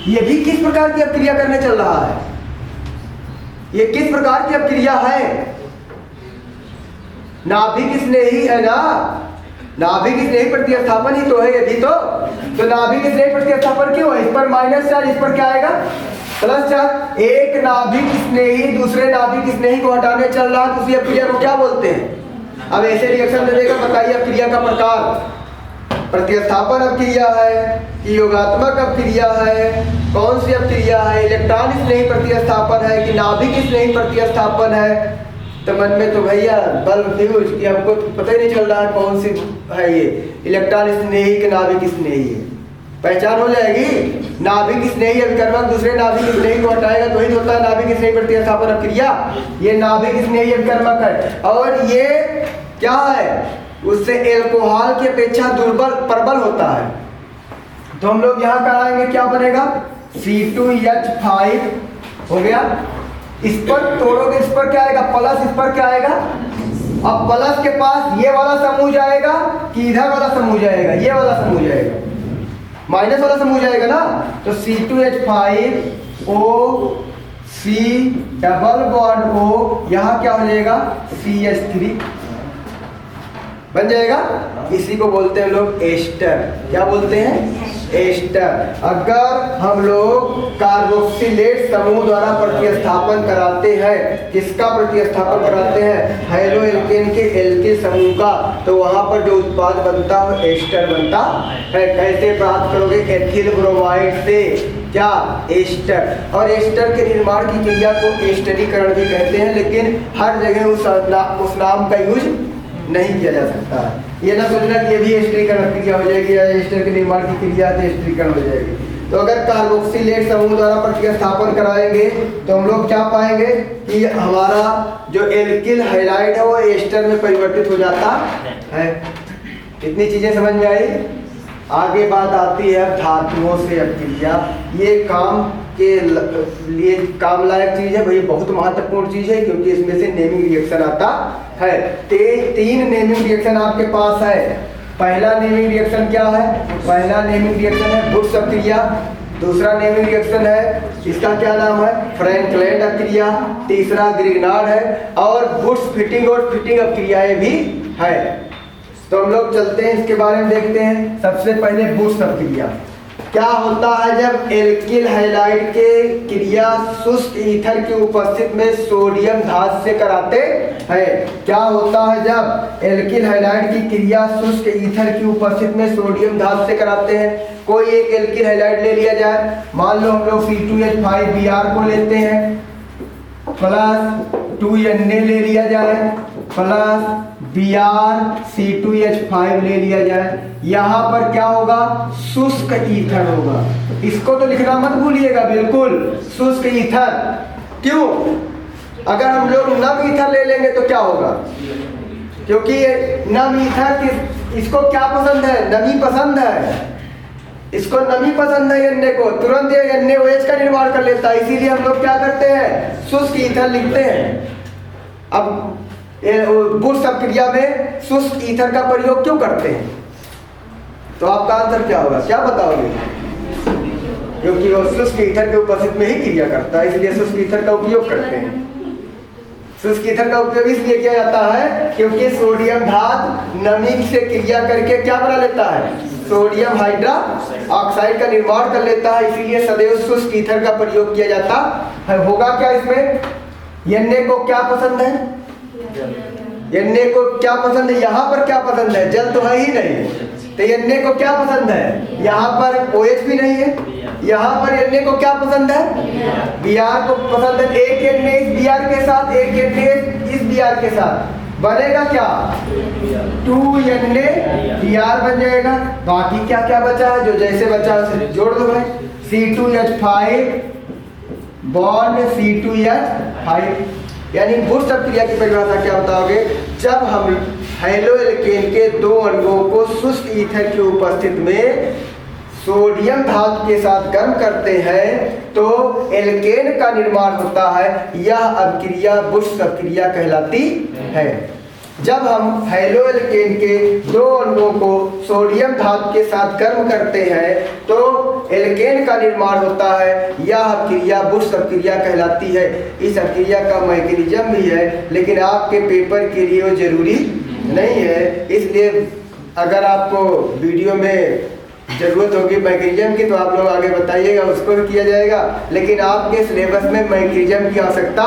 ये भी किस प्रकार की अपक्रिया करने चल रहा है? ये किस प्रकार की अपक्रिया है? नाभिक स्नेही है ना, नाभिक स्नेही प्रतिस्थापन ही तो है ये भी। तो नाभिक स्नेही प्रतिस्थापन क्यों है? इस पर -4, इस पर क्या आएगा? +4। एक नाभिक स्नेही दूसरे नाभिक स्नेही को हटाने चल रहा है, तो उसी अपक्रिया को क्या बोलते हैं? अब ऐसे रिएक्शन दे देगा, बताइए अपक्रिया का प्रकार। प्रतिस्थापन अपक्रिया है कि योगात्मक अपक्रिया है? कौन सी अपक्रिया है? इलेक्ट्रॉन स्नेही प्रतिस्थापन है कि नाभिक स्नेही प्रतिस्थापन है? तो मन में तो भैया बल्ब फ्यूज कि हमको पता ही नहीं चल रहा है कौन सी है ये, इलेक्ट्रॉन स्नेही कि नाभिक स्नेही है। पहचान हो जाएगी। नाभिक स्नेही अभिकर्मक दूसरे नाभिक स्नेही को हटाएगा तो ही होता है नाभिक स्नेही प्रतिस्थापन अपक्रिया। ये नाभिक स्नेही अभिकर्मक है, और ये क्या है? उससे एल्कोहल की अपेक्षा प्रबल होता है। तो हम लोग यहाँ कराएंगे, क्या बनेगा? C2H5 हो गया। इस पर तोड़ोगे, इस पर क्या आएगा? प्लस, इस पर क्या आएगा? अब प्लस के पास ये वाला समूह जाएगा कि इधर वाला समूह जाएगा? ये वाला समूह जाएगा, माइनस वाला समूह जाएगा ना। तो C2H5O C double bond O, यहाँ क्या हो जाएगा? CH3 बन जाएगा। इसी को बोलते हैं लोग एस्टर। क्या बोलते हैं? एस्टर। अगर हम लोग कार्बोक्सिलेट समूह द्वारा प्रतिस्थापन कराते हैं, किसका प्रतिस्थापन कराते हैं? हेलो एल्केन के एल्किल समूह का, तो वहां पर जो उत्पाद बनता है एस्टर बनता है। कैसे प्राप्त करोगे? एथिल ब्रोमाइड से क्या? एस्टर। और एस्टर के निर्माण की क्रिया को एस्टरीकरण भी कहते हैं, लेकिन हर जगह उस नाम का यूज नहीं किया जा सकता है। ये ना सोचना कि ये भी एस्टरीकरण क्रिया हो जाएगी या एस्टर के निर्माण की क्रिया तो एस्टरीकरण हो जाएगी। तो अगर कार्बोक्सिलेट समूह द्वारा प्रतिस्थापन कराएंगे तो हम लोग क्या पाएंगे कि हमारा जो एल्किल हैलाइड है वो एस्टर में परिवर्तित हो जाता है। इतनी चीजें समझ में आई। आगे बात आती है धातुओं से अपक्रिया। ये काम के लिए काम लायक चीज है भाई, बहुत महत्वपूर्ण चीज है, क्योंकि इसमें से नेमिंग रिएक्शन आता है। तीन नेमिंग रिएक्शन आपके पास है। पहला नेमिंग रिएक्शन क्या है? पहला नेमिंग रिएक्शन है बुट्स अपक्रिया। दूसरा नेमिंग रिएक्शन है, इसका क्या नाम है? फ्रैंकलैंड अपक्रिया। तीसरा ग्रिग्नार्ड है, और बुट्स फिटिंग और फिटिंग अपक्रियाएं भी है। तो हम लोग चलते हैं, इसके बारे में देखते हैं। सबसे पहले बुट्स अपक्रिया क्या होता है? जब एल्किल हैलाइड के क्रिया शुष्क ईथर की उपस्थिति में सोडियम धातु से कराते हैं। क्या होता है जब एल्किल हैलाइड की क्रिया शुष्क ईथर की उपस्थिति में सोडियम धातु से कराते हैं? कोई एक एल्किल हैलाइड ले लिया जाए, मान लो हम लोग C2H5Br को लेते हैं, प्लस 2Na ले लिया जाए, प्लस Br C2H5 ले लिया जाए। यहाँ पर क्या होगा? शुष्क ईथर होगा। इसको तो लिखना मत भूलिएगा, बिल्कुल शुष्क ईथर। क्यों? अगर हम लोग नम ईथर ले लेंगे तो क्या होगा? क्योंकि नम ईथर इसको क्या पसंद है? नमी पसंद है। इसको नमी पसंद है एन को, तुरंत ये NaOH का निर्माण कर लेता है। इसीलिए हम लोग क्या करते हैं? शुष्क ईथर लिखते हैं। अब बुश अभिक्रिया में शुष्क ईथर का प्रयोग क्यों करते हैं? तो आपका आंसर क्या होगा, क्या बताओगे? क्योंकि वो शुष्क ईथर के उपस्थिति में ही क्रिया करता है, इसलिए शुष्क ईथर का उपयोग करते हैं। शुष्क ईथर का उपयोग इसलिए किया जाता है क्योंकि सोडियम धातु नमी से क्रिया करके क्या बना लेता है, सोडियम हाइड्रा ऑक्साइड का निर्माण कर लेता है, इसीलिए सदैव शुष्क ईथर का प्रयोग किया जाता है। होगा क्या इसमें, Na को क्या पसंद है, Na को क्या पसंद है, यहाँ पर क्या पसंद है, जल तो है ही नहीं, तो Na को क्या पसंद है, यहाँ पर OH भी नहीं है, यहाँ पर Na को क्या पसंद है, Br को पसंद है। एक Na इस Br के साथ, एक Na इस Br के साथ, बनेगा क्या, 2Na Br बन जाएगा। बाकी क्या क्या बचा है, जो जैसे बचा उसे जोड़ दो भाई, C2H5 बॉन्ड C2H5, यानी बुश अभिक्रिया की परिभाषा क्या बताओगे, जब हम हैलो एल्केन के दो अणुओं को शुष्क ईथर की उपस्थिति में सोडियम धातु के साथ गर्म करते हैं तो एल्केन का निर्माण होता है, यह अभिक्रिया बुश अभिक्रिया कहलाती है। जब हम हैलो एल्केन के दो अणुओं को सोडियम धातु के साथ गर्म करते हैं तो एल्केन का निर्माण होता है, यह अभिक्रिया बुश अभिक्रिया कहलाती है। इस अभिक्रिया का मैकेनिज्म भी है, लेकिन आपके पेपर के लिए वो जरूरी नहीं है, इसलिए अगर आपको वीडियो में जरूरत होगी मैकेनिज्म की तो आप लोग आगे बताइएगा, उसको भी किया जाएगा, लेकिन आपके सिलेबस में मैकेनिज्म की आवश्यकता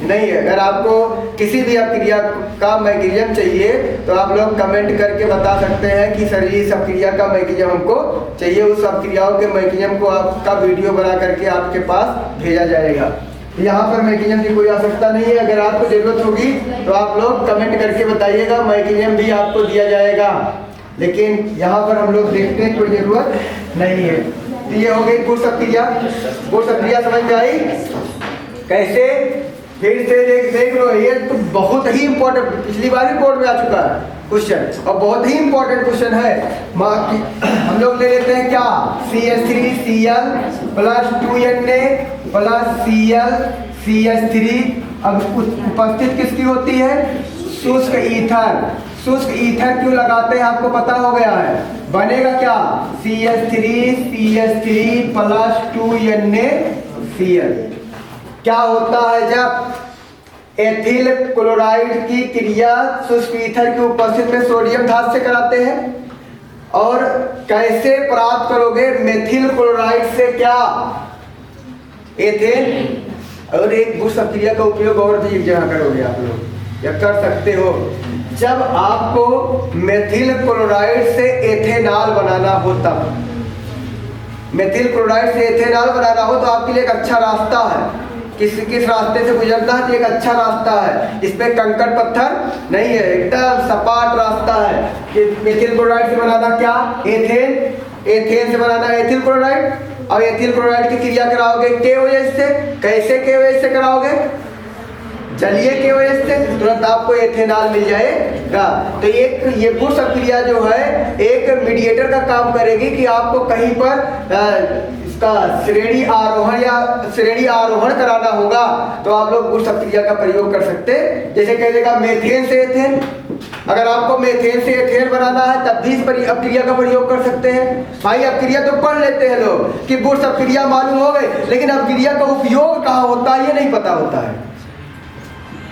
नहीं है। अगर आपको किसी भी अभिक्रिया का मैकेनिज्म चाहिए तो आप लोग कमेंट करके बता सकते हैं कि सर इस अभिक्रिया का मैकेनिज्म हमको चाहिए, उस अभिक्रियाओं के मैकेनिज्म को आपका वीडियो बना करके आपके पास भेजा जाएगा। यहाँ पर मैकेनिज्म की कोई आवश्यकता नहीं है, अगर आपको जरूरत होगी तो आप लोग कमेंट करके बताइएगा, मैकेनिज्म भी आपको दिया जाएगा, लेकिन यहाँ पर हम लोग देखते हैं कोई जरूरत नहीं है। तो ये हो गई बुश अभिक्रिया। बुश अभिक्रिया समझ में आई कैसे, फिर से देख लो, ये तो बहुत ही इंपॉर्टेंट, पिछली बार भी बोर्ड में आ चुका है क्वेश्चन और बहुत ही इंपॉर्टेंट क्वेश्चन है। हम लोग ले लेते हैं क्या, CH3Cl plus 2Na plus Cl CH3, अब उपस्थित किसकी होती है, शुष्क ईथर। शुष्क ईथर क्यों लगाते हैं आपको पता हो गया है, बनेगा क्या, CH3 प्लस 2NaCl। क्या होता है जब एथिल क्लोराइड की क्रिया शुष्क ईथर की उपस्थिति में सोडियम धातु से कराते हैं, और कैसे प्राप्त करोगे, मेथिल क्लोराइड से क्या, एथेन। और एक बुश अभिक्रिया का उपयोग और भी एक जगह करोगे आप लोग, या कर सकते हो, जब आपको मेथिल क्लोराइड से एथेनॉल बनाना हो, तब मेथिल क्लोराइड से एथेनॉल बनाना हो तो आपके लिए एक अच्छा रास्ता है, किस रास्ते से गुजरता है, तो एक अच्छा रास्ता है, इस पे कंकड़ पत्थर नहीं है, एकदम सपाट रास्ता है कि मेथिल क्लोराइड से बनाना क्या, एथेन से बनाना एथिल क्लोराइड, और एथिल क्लोराइड की क्रिया कराओगे KOH से। कैसे KOH से कराओगे, जलीय KOH से, तुरंत आपको एथेनॉल मिल जाएगा। तो एक ये बुश अभिक्रिया जो है एक मीडिएटर का काम करेगी कि आपको कहीं पर इसका श्रेणी आरोहण कराना होगा तो आप लोग बुश अभिक्रिया का प्रयोग कर सकते हैं। जैसे कह देगा मेथेन से एथेन, अगर आपको मेथेन से एथेन बनाना है तब भी इस अभिक्रिया का प्रयोग कर सकते हैं। भाई अभिक्रिया तो पढ़ लेते हैं लोग कि बुश अभिक्रिया मालूम हो गई, लेकिन अभिक्रिया का उपयोग कहाँ होता है ये नहीं पता होता है।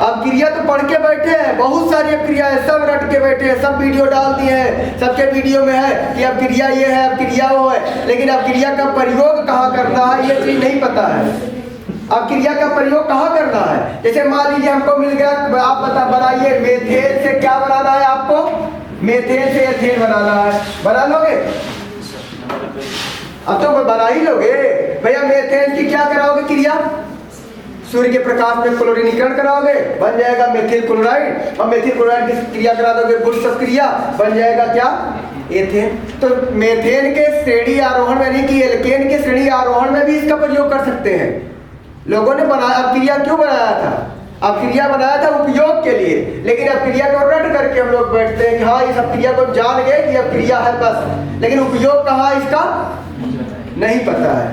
अभिक्रिया तो पढ़ के बैठे हैं, बहुत सारी अभिक्रिया है, सब रट के बैठे हैं, सब वीडियो डाल दिए हैं, सबके वीडियो में है कि अभिक्रिया ये है, अभिक्रिया वो है, लेकिन अभिक्रिया का प्रयोग कहाँ करना है ये चीज नहीं पता है। अभिक्रिया का प्रयोग कहाँ करना है, जैसे मान लीजिए हमको मिल गया, आप बनाइए मेथेन से क्या बनाना है आपको, मेथेन से एथेन बनाना है, बना लोगे, अब तो बना ही लोगे भैया। मेथेन की क्या कराओगे क्रिया, सूर्य के प्रकाश में क्लोरीनीकरण कराओगे, बन जाएगा मेथिल क्लोराइड, और मेथिल क्लोराइड की क्रिया करा दोगे बुश अभिक्रिया, बन जाएगा क्या, एथेन। तो मेथेन के श्रेणी आरोहण में नहीं कि एल्केन के श्रेणी आरोहण में भी इसका प्रयोग कर सकते हैं। लोगों ने बनाया, अभिक्रिया क्यों बनाया था, अभिक्रिया बनाया था उपयोग के लिए, लेकिन अभिक्रिया को रट करके हम लोग बैठते हैं कि हाँ इस अभिक्रिया को जान गए कि अभिक्रिया है बस, लेकिन उपयोग कहाँ इसका नहीं पता है।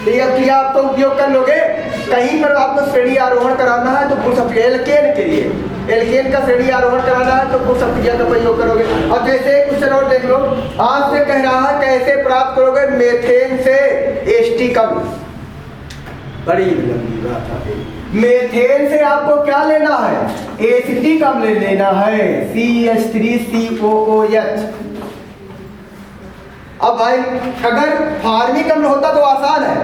तो ये अभिक्रिया आप तो उपयोग कर लोगे, कहीं पर आपको श्रेणी आरोहण कराना है तो बुश अभिक्रिया एल्केन के लिए एल्केन का श्रेणी आरोहण कराना है तो पुश अप क्रिया का प्रयोग करोगे। अब जैसे क्वेश्चन और देख लो, आपसे कह रहा है कैसे प्राप्त करोगे मेथेन से एस्टिकम। बड़ी लंबी बात है। मेथेन से आपको क्या लेना है? एसिटिक अम्ल लेना है, CH3COOH। अब भाई अगर फार्मिक अम्ल होता तो आसान है,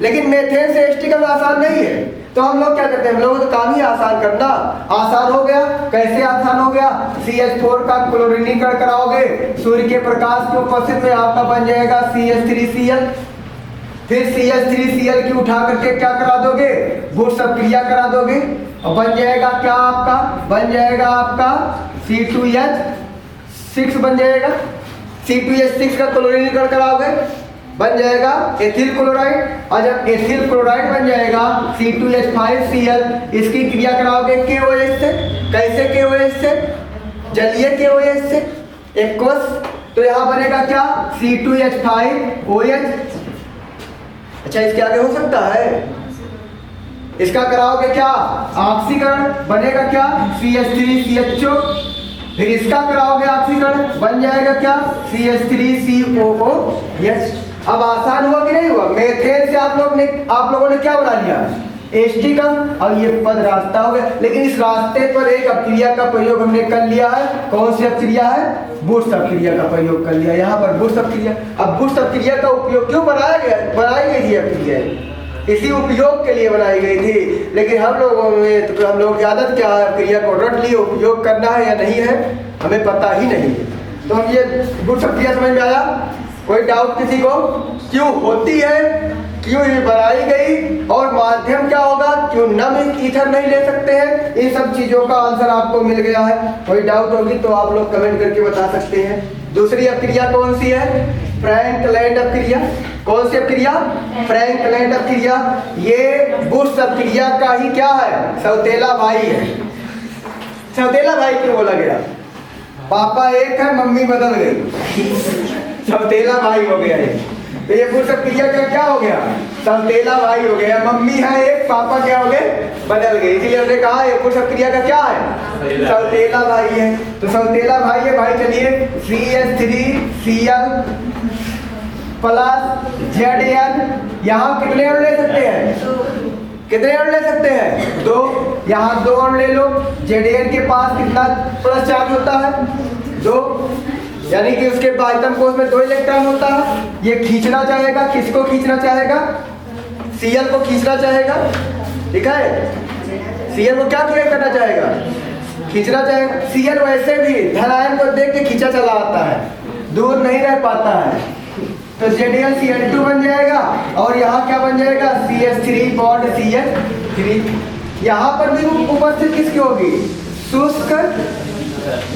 लेकिन मेथेन से एस्टिक अम्ल आसान नहीं है। तो हम लोग क्या करते हैं, हम लोग तो काम ही आसान करना। आसान हो गया, कैसे आसान हो गया? CH4 का क्लोरीनीकरण कराओगे, सूर्य के प्रकाश की उपस्थिति में आपका बन जाएगा CH3Cl। फिर CH3Cl की उठा करके क्या करा दोगे? बुश अप क्रिया करा दोगे और बन जाएगा क्या आपका? बन जाएगा आपका C2H6 बन जाएगा। C2H6 का क्लोरीनीकरण कराओगे, बन जाएगा एथिल क्लोराइड। और जब एथिल क्लोराइड बन जाएगा C2H5Cl, इसकी क्रिया कराओगे KOH से। कैसे KOH से? जलीय KOH से एक्वस। तो यहाँ बनेगा क्या? C2H5OH। अच्छा, इसके आगे हो सकता है? इसका कराओगे क्या? ऑक्सीकरण, बनेगा क्या? CH3CHO। फिर इसका कराओगे ऑक्सीकरण, बन जाएगा क्या? CH3COOH। अब आसान हुआ कि नहीं हुआ? मेथेन से आप लोगों ने क्या बना लिया? एस्टिकम। अब ये पद रास्ता हो गया, लेकिन इस रास्ते पर एक अपक्रिया का प्रयोग हमने कर लिया है। कौन सी अपक्रिया है? बुश अपक्रिया का प्रयोग कर लिया यहाँ पर, बुश अपक्रिया। अब बुश अपक्रिया का उपयोग क्यों बनाई गई थी अपक्रिया? इसी उपयोग के लिए बनाई गई थी। लेकिन हम लोगों में तो हम लोग की आदत क्या है, क्रिया को रट लिए, उपयोग करना है या नहीं है हमें पता ही नहीं है। तो हम ये बुश अपक्रिया समझ में आया? कोई डाउट किसी को? क्यों होती है, क्यों ये बनाई गई, और माध्यम क्या होगा, क्यों नम ईथर नहीं ले सकते हैं, इन सब चीजों का आंसर आपको मिल गया है। कोई डाउट होगी तो आप लोग कमेंट करके बता सकते हैं। दूसरी अपक्रिया कौन सी है? फ्रैंकलैंड अपक्रिया। कौन सी अपक्रिया? फ्रैंकलैंड अपक्रिया। ये बुश अपक्रिया का ही क्या है? सौतेला भाई है। सौतेला भाई क्यों बोला गया? पापा एक है, मम्मी बदल गई, सौतेला भाई हो गया है। तो ये बुश अपक्रिया का क्या हो गया? सौतेला भाई हो गया। मम्मी है एक, पापा क्या हो गए? बदल गए। इसलिए हमने कहा ये बुश अपक्रिया का क्या है? सौतेला भाई है। तो सौतेला भाई है भाई। चलिए CH3Cl प्लस Zn, यहाँ कितने अणु ले सकते हैं? कितने अणु ले सकते हैं? 2। यहाँ 2 अणु ले लो। Zn के पास कितना प्लस चार्ज होता है? 2, यानी कि उसके आयतन कोश में 2 इलेक्ट्रॉन होता है। ये खींचना चाहेगा, किसको खींचना चाहेगा? Cl को खींचना चाहेगा। ठीक है, Cl को क्या करना चाहेगा? खींचना चाहेगा। Cl वैसे भी धन आयन को देख के खींचा चला आता है, दूर नहीं रह पाता है। तो ZnCl2 बन जाएगा और यहाँ क्या बन जाएगा? CH3 bond CH3। यहाँ पर भी उपस्थित किसकी होगी? शुष्क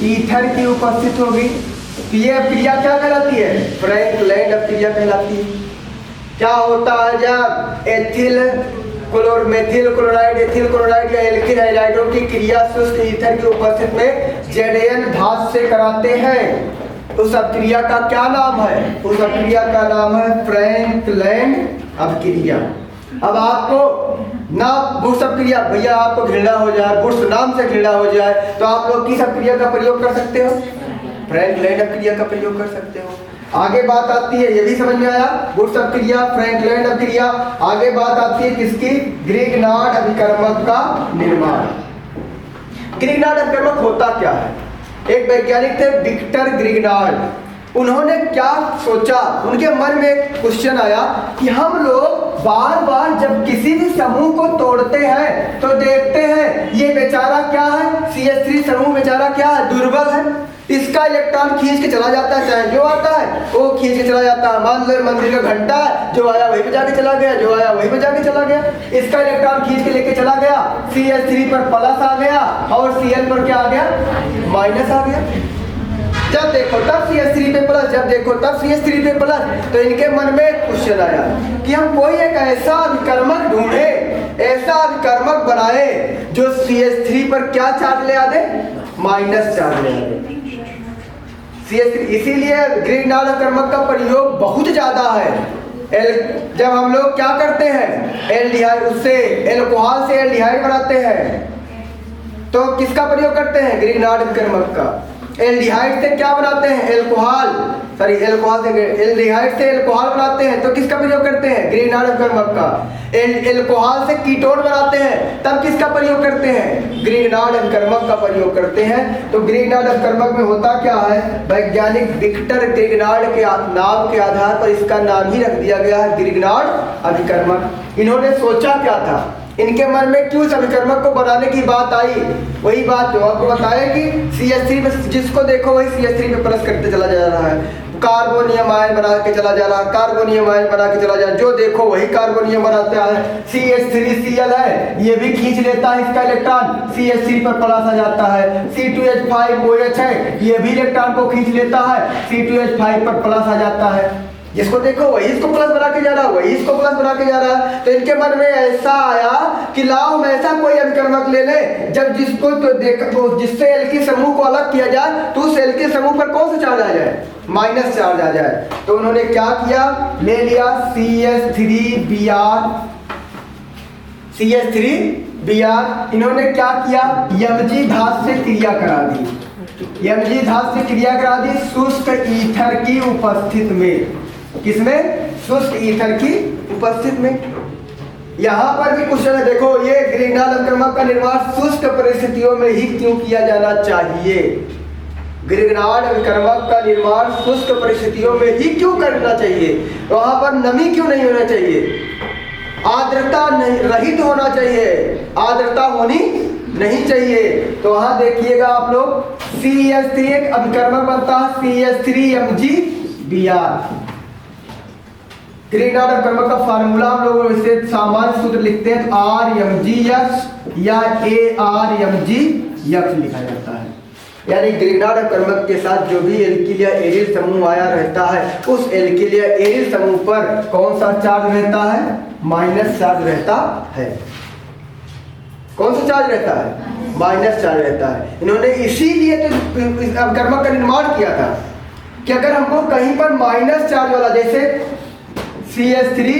ईथर की उपस्थित होगी। तो ये अपक्रिया क्या कहलाती है? फ्रैंकलैंड अपक्रिया कहलाती है। क्या होता है जब मेथिल क्लोराइड या एल्किल हैलाइडों की क्रिया शुष्क ईथर की उपस्थिति में Zn भाग से कराते हैं? उस अपक्रिया का क्या नाम है? उस अपक्रिया का नाम है फ्रैंकलैंड अपक्रिया। अब आपको ना बुश अपक्रिया, भैया आपको घृणा हो जाए, बुश नाम से घृणा हो जाए, तो आप लोग किस अपक्रिया का प्रयोग कर सकते हो? फ्रैंकलैंड अपक्रिया का प्रयोग कर सकते हो। आगे बात आती है, ये भी समझ में आया, बुश अपक्रिया, फ्रैंकलैंड अपक्रिया। आगे बात आती है किसकी? ग्रिग्नार्ड अभिकर्मक का निर्माण। ग्रिग्नार्ड अभिकर्मक होता क्या है? एक वैज्ञानिक थे विक्टर ग्रिग्नार्ड। उन्होंने क्या सोचा, उनके मन में एक क्वेश्चन आया कि हम लोग बार बार जब किसी भी समूह को तोड़ते हैं तो देखते हैं ये बेचारा क्या है, CH3 समूह बेचारा क्या है? दुर्बल है। इसका इलेक्ट्रॉन खींच के चला जाता है, चाहे जो आता है वो खींच के चला जाता है। मान लो मंदिर का घंटा है, जो आया वहीं पे जाके चला गया, जो आया वहीं पे जाके चला गया। इसका इलेक्ट्रॉन खींच के लेके चला गया, CH3 पर प्लस आ गया और Cl पर क्या आ गया? माइनस आ गया। जब देखो तब CH3 पे प्लस, जब देखो तब CH3 पे प्लस। तो इनके मन में एक क्वेश्चन आया कि हम कोई एक ऐसा अभिकर्मक ढूंढे, ऐसा अभिकर्मक बनाए जो CH3 पर क्या चार्ज ले आ दे? माइनस चार्ज ले आ दे। CH3, इसीलिए ग्रिग्नार्ड अभिकर्मक का प्रयोग बहुत ज्यादा है। जब हम लोग क्या करते हैं, एल्डिहाइड, उससे एल्कोहल से एल्डिहाइड बनाते हैं, तो किसका प्रयोग करते हैं? ग्रिग्नार्ड अभिकर्मक का। एल्डिहाइड से क्या बनाते हैं? एल्कोहल, सॉरी एल्कोहल से एल्डिहाइड से एल्कोहल बनाते हैं, तो किसका प्रयोग करते हैं? ग्रिग्नार्ड अभिकर्मक का। एल्कोहल से कीटोन बनाते हैं, तब किसका प्रयोग करते हैं? ग्रिग्नार्ड अभिकर्मक का प्रयोग करते हैं। तो ग्रिग्नार्ड अभिकर्मक में होता क्या है? वैज्ञानिक विक्टर ग्रिग्नार्ड के नाम के आधार पर इसका नाम ही रख दिया गया है ग्रिग्नार्ड अभिकर्मक। इन्होंने सोचा क्या था, इनके मन में क्यों अभिकर्मक को बनाने की बात आई? वही बात जो आपको बताया कि CH3 में जिसको देखो वही CH3 में प्लस करते चला जा रहा है, कार्बोनियम आयन बना के चला जा रहा है, कार्बोनियम आयन बना के चला जा रहा है, जो देखो वही कार्बोनियम बनाता है। CH3Cl है, ये भी खींच लेता है इसका इलेक्ट्रॉन, CH3 पर प्लस आ जाता है। C2H5OH है, ये भी इलेक्ट्रॉन को खींच लेता है, C2H5 पर प्लस आ जाता है। जिसको देखो वही इसको प्लस बना के जा रहा है, वही इसको प्लस बना के जा रहा है। तो इनके मन में ऐसा आया कि लाओ हम ऐसा कोई अभिकर्मक ले ले जब जिसको तो देखो जिससे एल्किल समूह को अलग किया जाए तो उस एल्किल समूह पर कौन सा चार्ज आ जाए? माइनस चार्ज आ जाए। तो उन्होंने क्या किया? ले लिया CH3Br। इन्होंने क्या किया? Mg धातु से क्रिया करा दी, Mg धातु से क्रिया करा दी शुष्क ईथर की उपस्थिति में। किसमें? शुष्क ईथर की उपस्थिति में। यहाँ पर भी क्वेश्चन है, देखो ये ग्रिग्नार्ड अभिकर्मक का निर्माण शुष्क परिस्थितियों में ही क्यों किया जाना चाहिए? ग्रिग्नार्ड अभिकर्मक का निर्माण शुष्क परिस्थितियों में ही क्यों करना चाहिए? वहां पर नमी क्यों नहीं होना चाहिए? आर्द्रता नहीं रहित होना चाहिए, आर्द्रता होनी नहीं चाहिए। तो वहां देखिएगा आप लोग CH3 एक अभिकर्मक बनता है CH3MgBr। ग्रिग्नार्ड अभिकर्मक का फार्मूला हम लोग वैसे सामान्य सूत्र लिखते हैं तो RMgX या ARMgX लिखा जाता है। यानी ग्रिग्नार्ड अभिकर्मक के साथ जो भी एल्किल या एरिल समूह आया रहता है उस एल्किल या एरिल समूह पर कौन सा चार्ज रहता है? माइनस चार्ज रहता है। कौन सा चार्ज रहता है? माइनस चार्ज रहता है। इन्होंने इसीलिए तो अभिकर्मक का निर्माण किया था कि अगर हमको कहीं पर माइनस चार्ज वाला, जैसे CH3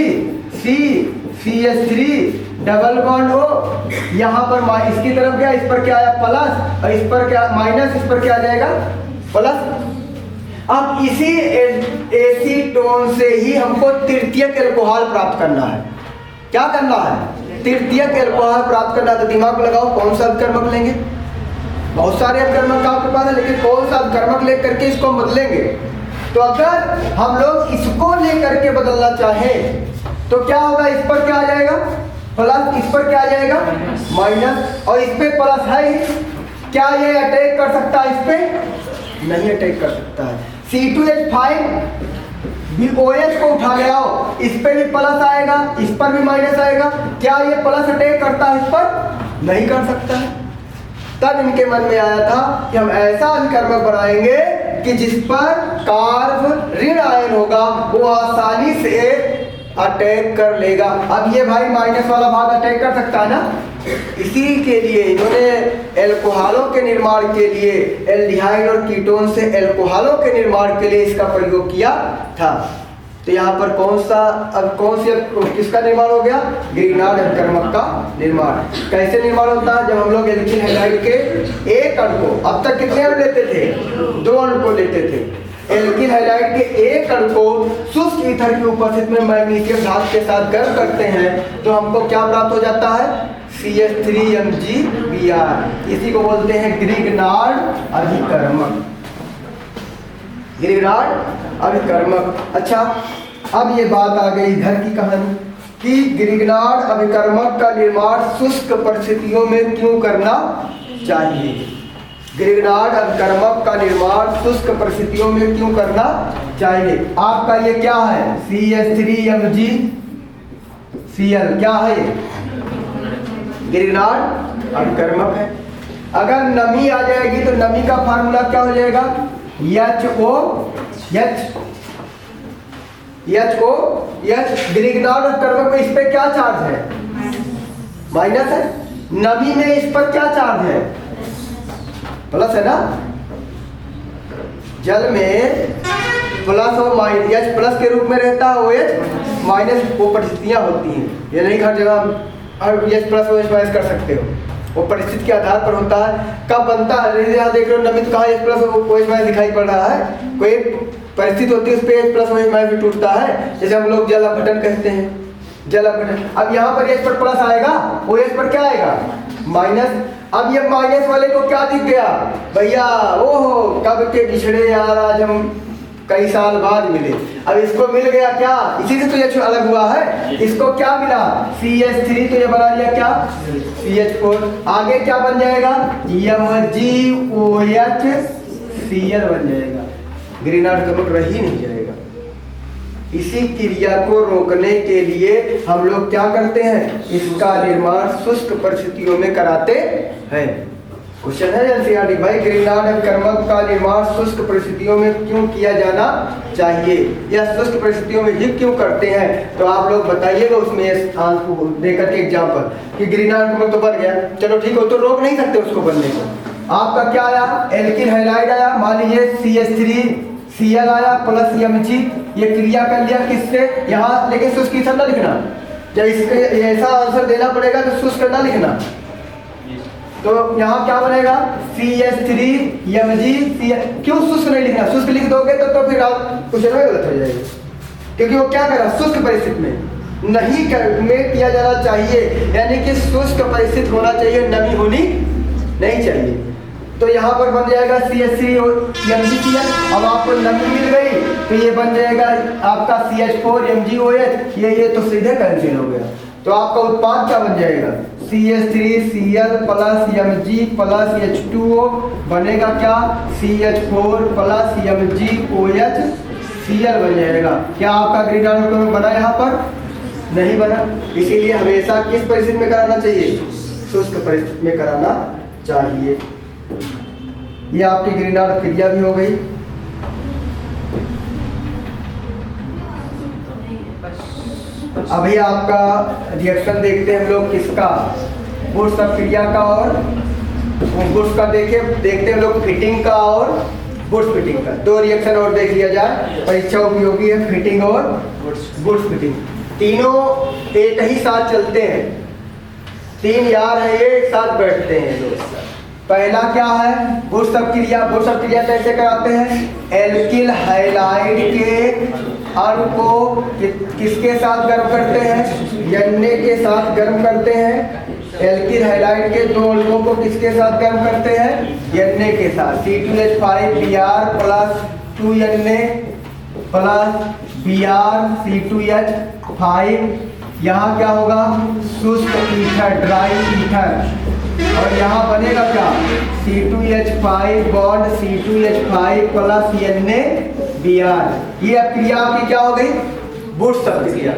डबल बॉन्ड हो, यहाँ पर इसकी तरफ क्या, इस पर क्या आया? प्लस, और इस पर क्या? माइनस, इस पर क्या आ जाएगा? प्लस। अब इसी एसीटोन से ही हमको तृतीयक एल्कोहल प्राप्त करना है। क्या करना है? तृतीयक एल्कोहल प्राप्त करना। तो दिमाग में लगाओ कौन सा अभिकर्मक लेंगे? बहुत सारे अभिकर्मक आपके पास है, लेकिन कौन सा अभिकर्मक लेकर के इसको बदलेंगे? तो अगर हम लोग इसको लेकर के बदलना चाहें तो क्या होगा? इस पर क्या आ जाएगा? प्लस, इस पर क्या आ जाएगा? माइनस, और इस पे प्लस है ही। क्या ये अटैक कर सकता है इस पे? नहीं अटैक कर सकता है। C2H5 भी OH को उठा ले आओ, इस पे भी प्लस आएगा, इस पर भी माइनस आएगा। क्या ये प्लस अटैक करता है इस पर? नहीं कर सकता है। तब इनके मन में आया था कि हम ऐसा अभिकर्मक बनाएंगे कि जिस पर कार्ब ऋण आयन होगा वो आसानी से अटैक कर लेगा। अब ये भाई माइनस वाला भाग अटैक कर सकता है ना, इसी के लिए इन्होंने एल्कोहलों के निर्माण के लिए एल्डिहाइड और कीटोन से एल्कोहलों के निर्माण के लिए इसका प्रयोग किया था। तो यहाँ पर कौन सी किसका निर्माण हो गया? ग्रिग्नार्ड अभिकर्मक का निर्माण। कैसे निर्माण होता है? जब हम लोग एल्किल हैलाइड के एक अणु को, अब तक कितने अणु लेते थे? 2 अणु को लेते थे। एल्किल हैलाइड के एक अणु को शुष्क ईथर की उपस्थिति में मैग्नीशियम धातु के साथ गर्म करते हैं तो हमको क्या प्राप्त हो जाता है? CH3MgBr। इसी को बोलते हैं ग्रिग्नार्ड अभिकर्मक। ग्रिग्नार्ड अभिकर्मक। अच्छा, अब ये बात आ गई इधर की कहानी कि ग्रिग्नार्ड अभिकर्मक का निर्माण शुष्क परिस्थितियों में क्यों करना चाहिए? ग्रिग्नार्ड अभिकर्मक का निर्माण शुष्क परिस्थितियों में क्यों करना चाहिए? आपका ये क्या है? CH3MgCl क्या है? ग्रिग्नार्ड अभिकर्मक है। अगर नमी आ जाएगी तो नमी का फार्मूला क्या हो जाएगा? HOH। ग्रिग्नार्ड अभिकर्मक में इस पे क्या चार्ज है? माइनस है। नमी में इस पर क्या चार्ज है? प्लस है ना। जल में प्लस और माइनस, H प्लस के रूप में रहता है, OH माइनस, वो परिस्थितियां होती हैं। ये नहीं हर जगह H प्लस OH माइनस कर सकते हो। वो परिस्थिति के आधार पर होता है। कब बनता है, यहाँ देख रहे हो नमित कहाँ H प्लस OH माइनस दिखाई पड़ रहा है, कोई परिस्थिति होती है उस पर H प्लस OH माइनस भी टूटता है, जैसे हम लोग जल अपघटन कहते हैं, जल अपघटन। अब यहाँ पर H पर प्लस आएगा, OH पर क्या आएगा माइनस। अब ये माइनस वाले को क्या दिख गया भैया, ओहो कब के बिछड़े यार, आज हम कई साल बाद मिले। अब इसको मिल गया क्या, इसी से तो ये अलग हुआ है, इसको क्या मिला CH3, तो ये बना लिया क्या CH4। आगे क्या बन जाएगा MgOH Cl बन जाएगा, ग्रीन आउट कमक रह ही नहीं जाएगा। इसी क्रिया को रोकने के लिए हम लोग क्या करते हैं, इसका निर्माण शुष्क परिस्थितियों में कराते हैं। क्वेश्चन है एनसीईआरटी भाई, ग्रीनहाउस कर्मक का निर्माण शुष्क परिस्थितियों में क्यों किया जाना चाहिए, या शुष्क परिस्थितियों में ही क्यों करते हैं, तो आप लोग बताइएगा उसमें आंसर देकर के एग्जाम्पल कि ग्रीनहाउस कर्मक तो बन गया, चलो ठीक हो, तो रोक नहीं सकते उसको बनने को। आपका क्या आया, एल्किल हाइलाइड आया, मान लीजिए CH3Cl आया प्लस Mg, ये क्रिया कर लिया किससे यहाँ, लेकिन शुष्क ईथर ना लिखना, जब इसका ऐसा आंसर देना पड़ेगा तो शुष्क ना लिखना। तो यहाँ क्या बनेगा CH3Mg, क्यों शुष्क नहीं लिखना, शुष्क लिख दोगे तो फिर आप कुछ गलत हो जाएगा, क्योंकि वो क्या कर रहा है शुष्क परिस्थिति में नहीं में किया जाना चाहिए, यानी कि शुष्क परिस्थिति होना चाहिए, नमी होनी नहीं चाहिए। तो यहाँ पर बन जाएगा CH3MgCl। अब आपको नमी मिल गई तो ये बन जाएगा आपका CH4MgOH, ये तो सीधे कैंसिल हो गया। तो आपका उत्पाद क्या बन जाएगा CH3Cl plus Mg plus H2O बनेगा क्या CH4 प्लस MgOH Cl बन जाएगा। क्या आपका ग्रीनहाउस बना यहाँ पर, नहीं बना। इसीलिए हमेशा किस परिस्थिति में कराना चाहिए, शुष्क परिस्थिति में कराना चाहिए। ये आपकी ग्रीनहाउस क्रिया भी हो गई। अभी आपका रिएक्शन देखते हैं हम लोग किसका, बुश क्रिया का, और बुश का देखते हैं लोग फिटिंग का और बुश फिटिंग का। दो रिएक्शन और देख लिया जाए, परीक्षा उपयोगी है, फिटिंग और बुश फिटिंग। तीनों एक ही साथ चलते हैं, तीन यार है ये एक साथ बैठते हैं लोग। पहला क्या है बुश क्रिया। बुश क्रिया कैसे कराते हैं, एल्किल हाइलाइड के अणु को किसके साथ गर्म करते हैं, Na के साथ गर्म करते हैं। एल्किल हाइलाइड के दो अणुओं को किसके साथ गर्म करते हैं, Na के साथ। C2H5Br plus 2Na plus Br C2H5, यहाँ क्या होगा शुष्क ईथर, ड्राई ईथर, और यहाँ बनेगा क्या C2H5 bond C2H5 plus NaBr। ये अब क्रिया आपकी क्या हो गई, बुश क्रिया।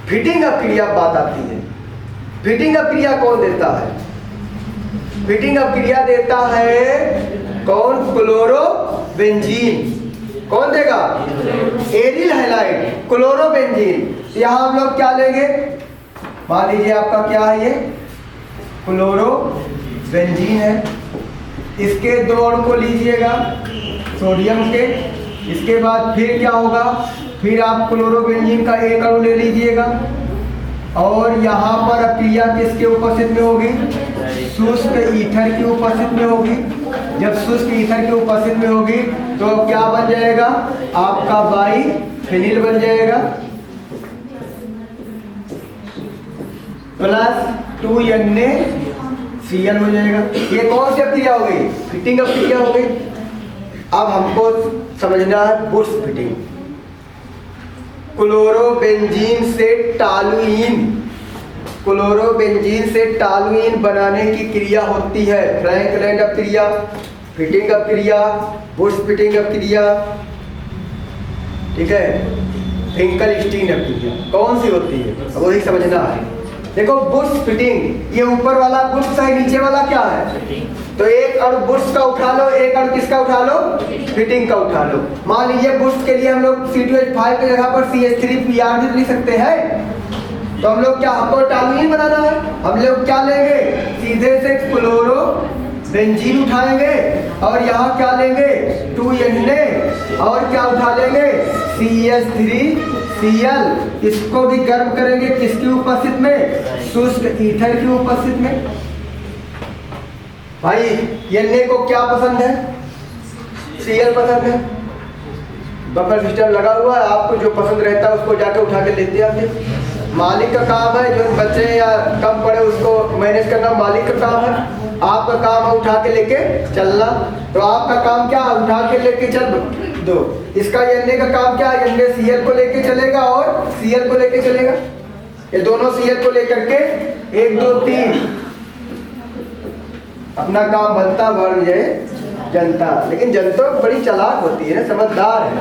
फिटिंग अप क्रिया बात आती है। फिटिंग अप क्रिया कौन देता है, फिटिंग अप क्रिया देता है कौन, क्लोरोबेंजीन। कौन देगा, एरिल हैलाइड क्लोरोबेंजीन। यहाँ हम लोग क्या लेंगे, मान लीजिए आपका क्या है ये क्लोरोबेंजीन है, इसके दो अणु को लीजिएगा सोडियम के। इसके बाद फिर क्या होगा, फिर आप क्लोरोबेंजीन का एक अणु ले लीजिएगा, और यहाँ पर क्रिया किसके उपस्थित में होगी, शुष्क ईथर की उपस्थित में होगी। जब शुष्क ईथर की उपस्थित में होगी तो क्या बन जाएगा, आपका बाईफिनिल बन जाएगा प्लस 2NaCl हो जाएगा। ये कौन सी क्रिया हो गई, फिटिंग अप क्रिया हो गई। अब हमको समझना है बुश फिटिंग। क्लोरोबेंजीन से टॉलुइन, क्लोरोबेंजीन से टॉलुइन बनाने की क्रिया होती है फ्रैंकलैंड अप क्रिया, फिटिंग अप क्रिया, बुश फिटिंग अप क्रिया, ठीक है, फिंकलस्टीन अप क्रिया। कौन सी होती है अब वही समझना है। देखो बुश फिटिंग, ये ऊपर वाला बुश है, नीचे वाला क्या है, तो एक अणु बुश का उठा लो, एक अणु किसका उठा लो, फिटिंग का उठा लो। मान लीजिए बुश के लिए हम लोग C2H5 की जगह पर CH3Br भी लिख सकते हैं। तो हम लोग क्या, हमको टॉलुइन बनाना है, हम लोग क्या लेंगे, सीधे से क्लोरोबेंजीन उठाएंगे, और यहाँ क्या लेंगे 2Na, और क्या उठा लेंगे CH3Cl। इसको भी गर्म करेंगे किसकी उपस्थित में, शुष्क ईथर की उपस्थित में। भाई एन को क्या पसंद है? Cl पसंद है। बफर सिस्टम लगा हुआ है, आपको जो पसंद रहता है उसको जाके उठा के लेते आते। मालिक का काम है, जो बच्चे या कम पड़े उसको मैनेज करना मालिक का काम है। आपका काम है उठा के लेके चलना। तो आपका काम क्या है? उठा के लेके चल दो। इसका एन का काम क्या है? एन Cl को लेके चलेगा और Cl को लेके चलेगा। ये दोनों Cl को लेकर के 1 2 3 अपना काम बनता बढ़ जाए जनता। लेकिन जनता बड़ी चालाक होती है, समझदार है,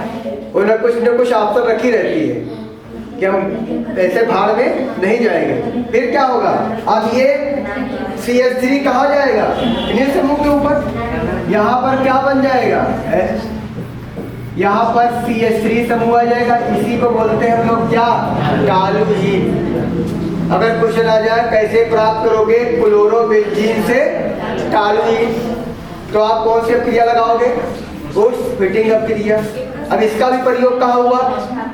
वो न कुछ ऑप्शन रखी रहती है कि हम ऐसे भाड़ में नहीं जाएंगे। फिर क्या होगा? अब ये CH3 कहाँ जाएगा? इन्हीं समूह के ऊपर। यहाँ पर क्या बन जाएगा? यहाँ पर CH3 समूह आ जाएगा। इसी को बोलते हैं हम लोग क्या? टॉलुइन। अगर क्वेश्चन आ जाए कैसे प्राप्त करोगे क्लोरोबेंजीन से टॉलुइन, तो आप कौन सी क्रिया लगाओगे? बुश फिटिंग अप क्रिया। अब इसका भी प्रयोग कहाँ हुआ?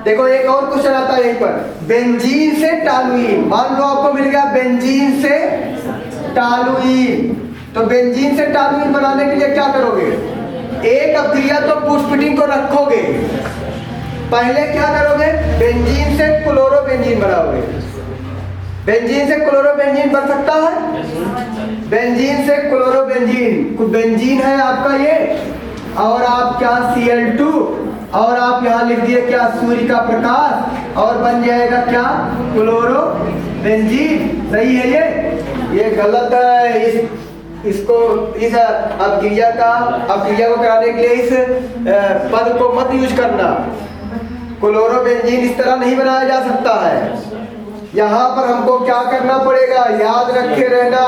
देखो एक और क्वेश्चन आता है यहीं पर, बेंजीन से टॉलुइन। मान लो आपको मिल गया बेंजीन से टॉलुइन, तो बेंजीन से टॉलुइन बनाने के लिए क्या करोगे? एक अभिक्रिया तो बुश फिटिंग को रखोगे, पहले क्या करोगे? बेंजीन से क्लोरोबेंजीन बनाओगे। बेंजीन से क्लोरोबेंजीन बन सकता है? बेंजीन से क्लोरोबेंजीन, बेंजीन है आपका ये, और आप क्या Cl2, और आप यहाँ लिख दिए क्या? सूर्य का प्रकाश, और बन जाएगा क्या? क्लोरोबेंजीन। सही है ये गलत है। इसको इस अभिक्रिया को कराने के लिए इस पद को मत यूज करना। क्लोरोबेंजीन इस तरह नहीं बनाया जा सकता है। यहाँ पर हमको क्या करना पड़ेगा? याद रखे रहना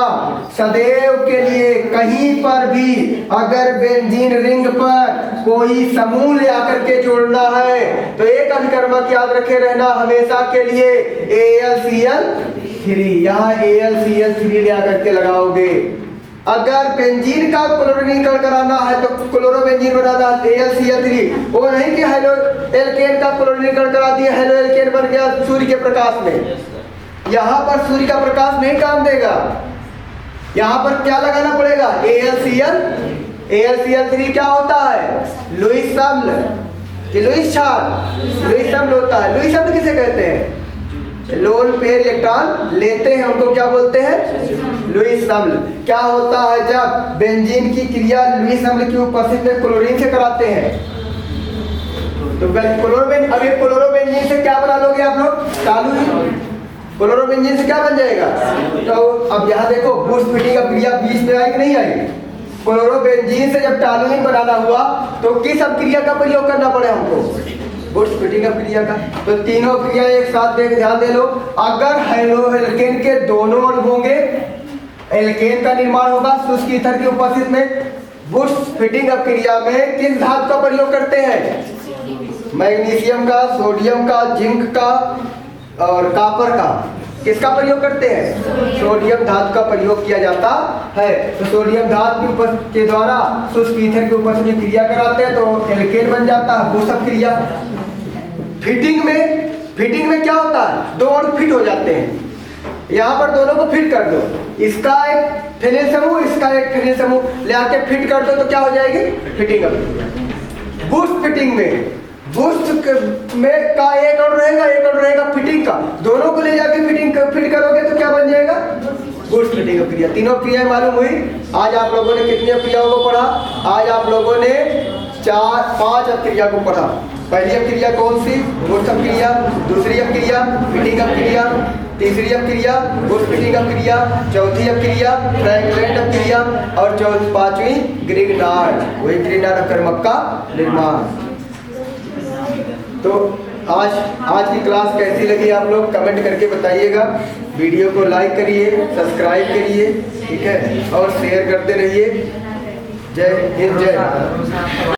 सदैव के लिए, कहीं पर भी अगर बेंजीन रिंग पर कोई समूह ले आकर के जोड़ना है तो एक अभिकर्मक याद रखे रहना हमेशा के लिए AlCl3। यहाँ AlCl3 ले आकर के लगाओगे। अगर बेंजीन का क्लोरीनीकरण कराना है तो क्लोरोबेंजीन बनाना AlCl3। वो नहीं कि हेलो एल्केन का क्लोरीनीकरण करा दिया, हेलो एल्केन बन गया सूर्य के प्रकाश में। यहाँ पर सूर्य का प्रकाश नहीं काम देगा। यहाँ पर क्या लगाना पड़ेगा? AlCl3 क्या होता है? लुईस अम्ल कि लुईस क्षार? लुईस अम्ल होता है। लुईस अम्ल किसे कहते हैं? लोन पेयर इलेक्ट्रॉन लेते हैं उनको क्या बोलते हैं? लुईस अम्ल। क्या होता है जब बेंजीन की क्रिया लुईस अम्ल की उपस्थिति में क्लोरीन से कराते हैं तो क्लोरोबेंजीन से क्या बना लोगे आप लोग? टॉलुइन। क्लोरोबेंजीन से क्या बन जाएगा? तो अब यहाँ देखो बुश फिटिंग अभिक्रिया बीच में आई कि नहीं आई? क्लोरोबेंजीन से जब टॉलुइन बनाना हुआ तो किस अभिक्रिया का प्रयोग करना पड़े हमको? बुश फिटिंग अभिक्रिया का। तो तीनों क्रिया एक साथ ध्यान दे लो। अगर हेलो एल्केन के दोनों अणु होंगे, एल्केन का निर्माण होगा शुष्क ईथर की उपस्थिति में। बुश फिटिंग अभिक्रिया में किस धातु का प्रयोग करते हैं? मैग्नीशियम का, सोडियम का, जिंक का और कॉपर का। किसका प्रयोग करते हैं? सोडियम धातु का प्रयोग किया जाता है। तो सोडियम धातु के द्वारा शुष्क ईथर के उपस्थिति में क्रिया कराते हैं तो एल्केन बन जाता है, बुश क्रिया। फिटिंग में क्या होता है? दो अणु फिट हो जाते हैं। यहाँ पर दोनों को फिट कर दो, इसका एक फिनिल समूह, इसका एक फिनिल समूह ले आके फिट कर दो तो क्या हो जाएगी? फिटिंग अभिक्रिया। बुश फिटिंग में का एक अणु रहेगा फिटिंग का, दोनों को ले जाके फिट करोगे तो क्या बन जाएगा? बुश फिटिंग अभिक्रिया। तीनों क्रियाएं मालूम हुई। आज आप लोगों ने कितनी अभिक्रियाओं को पढ़ा? आज आप लोगों ने 5 अभिक्रिया को पढ़ा। पहली अभिक्रिया कौन सी? बुश अभिक्रिया। दूसरी अभिक्रिया फिटिंग अभिक्रिया। तीसरी अभिक्रिया बुश फिटिंग अभिक्रिया। चौथी अभिक्रिया फ्रैंकलैंड अभिक्रिया। और 5वीं ग्रिग्नार्ड, वही ग्रिग्नार्ड अभिकर्मक का निर्माण। तो आज की क्लास कैसी लगी आप लोग कमेंट करके बताइएगा। वीडियो को लाइक करिए, सब्सक्राइब करिए, ठीक है, और शेयर करते रहिए। जय हिंद, जय भारत।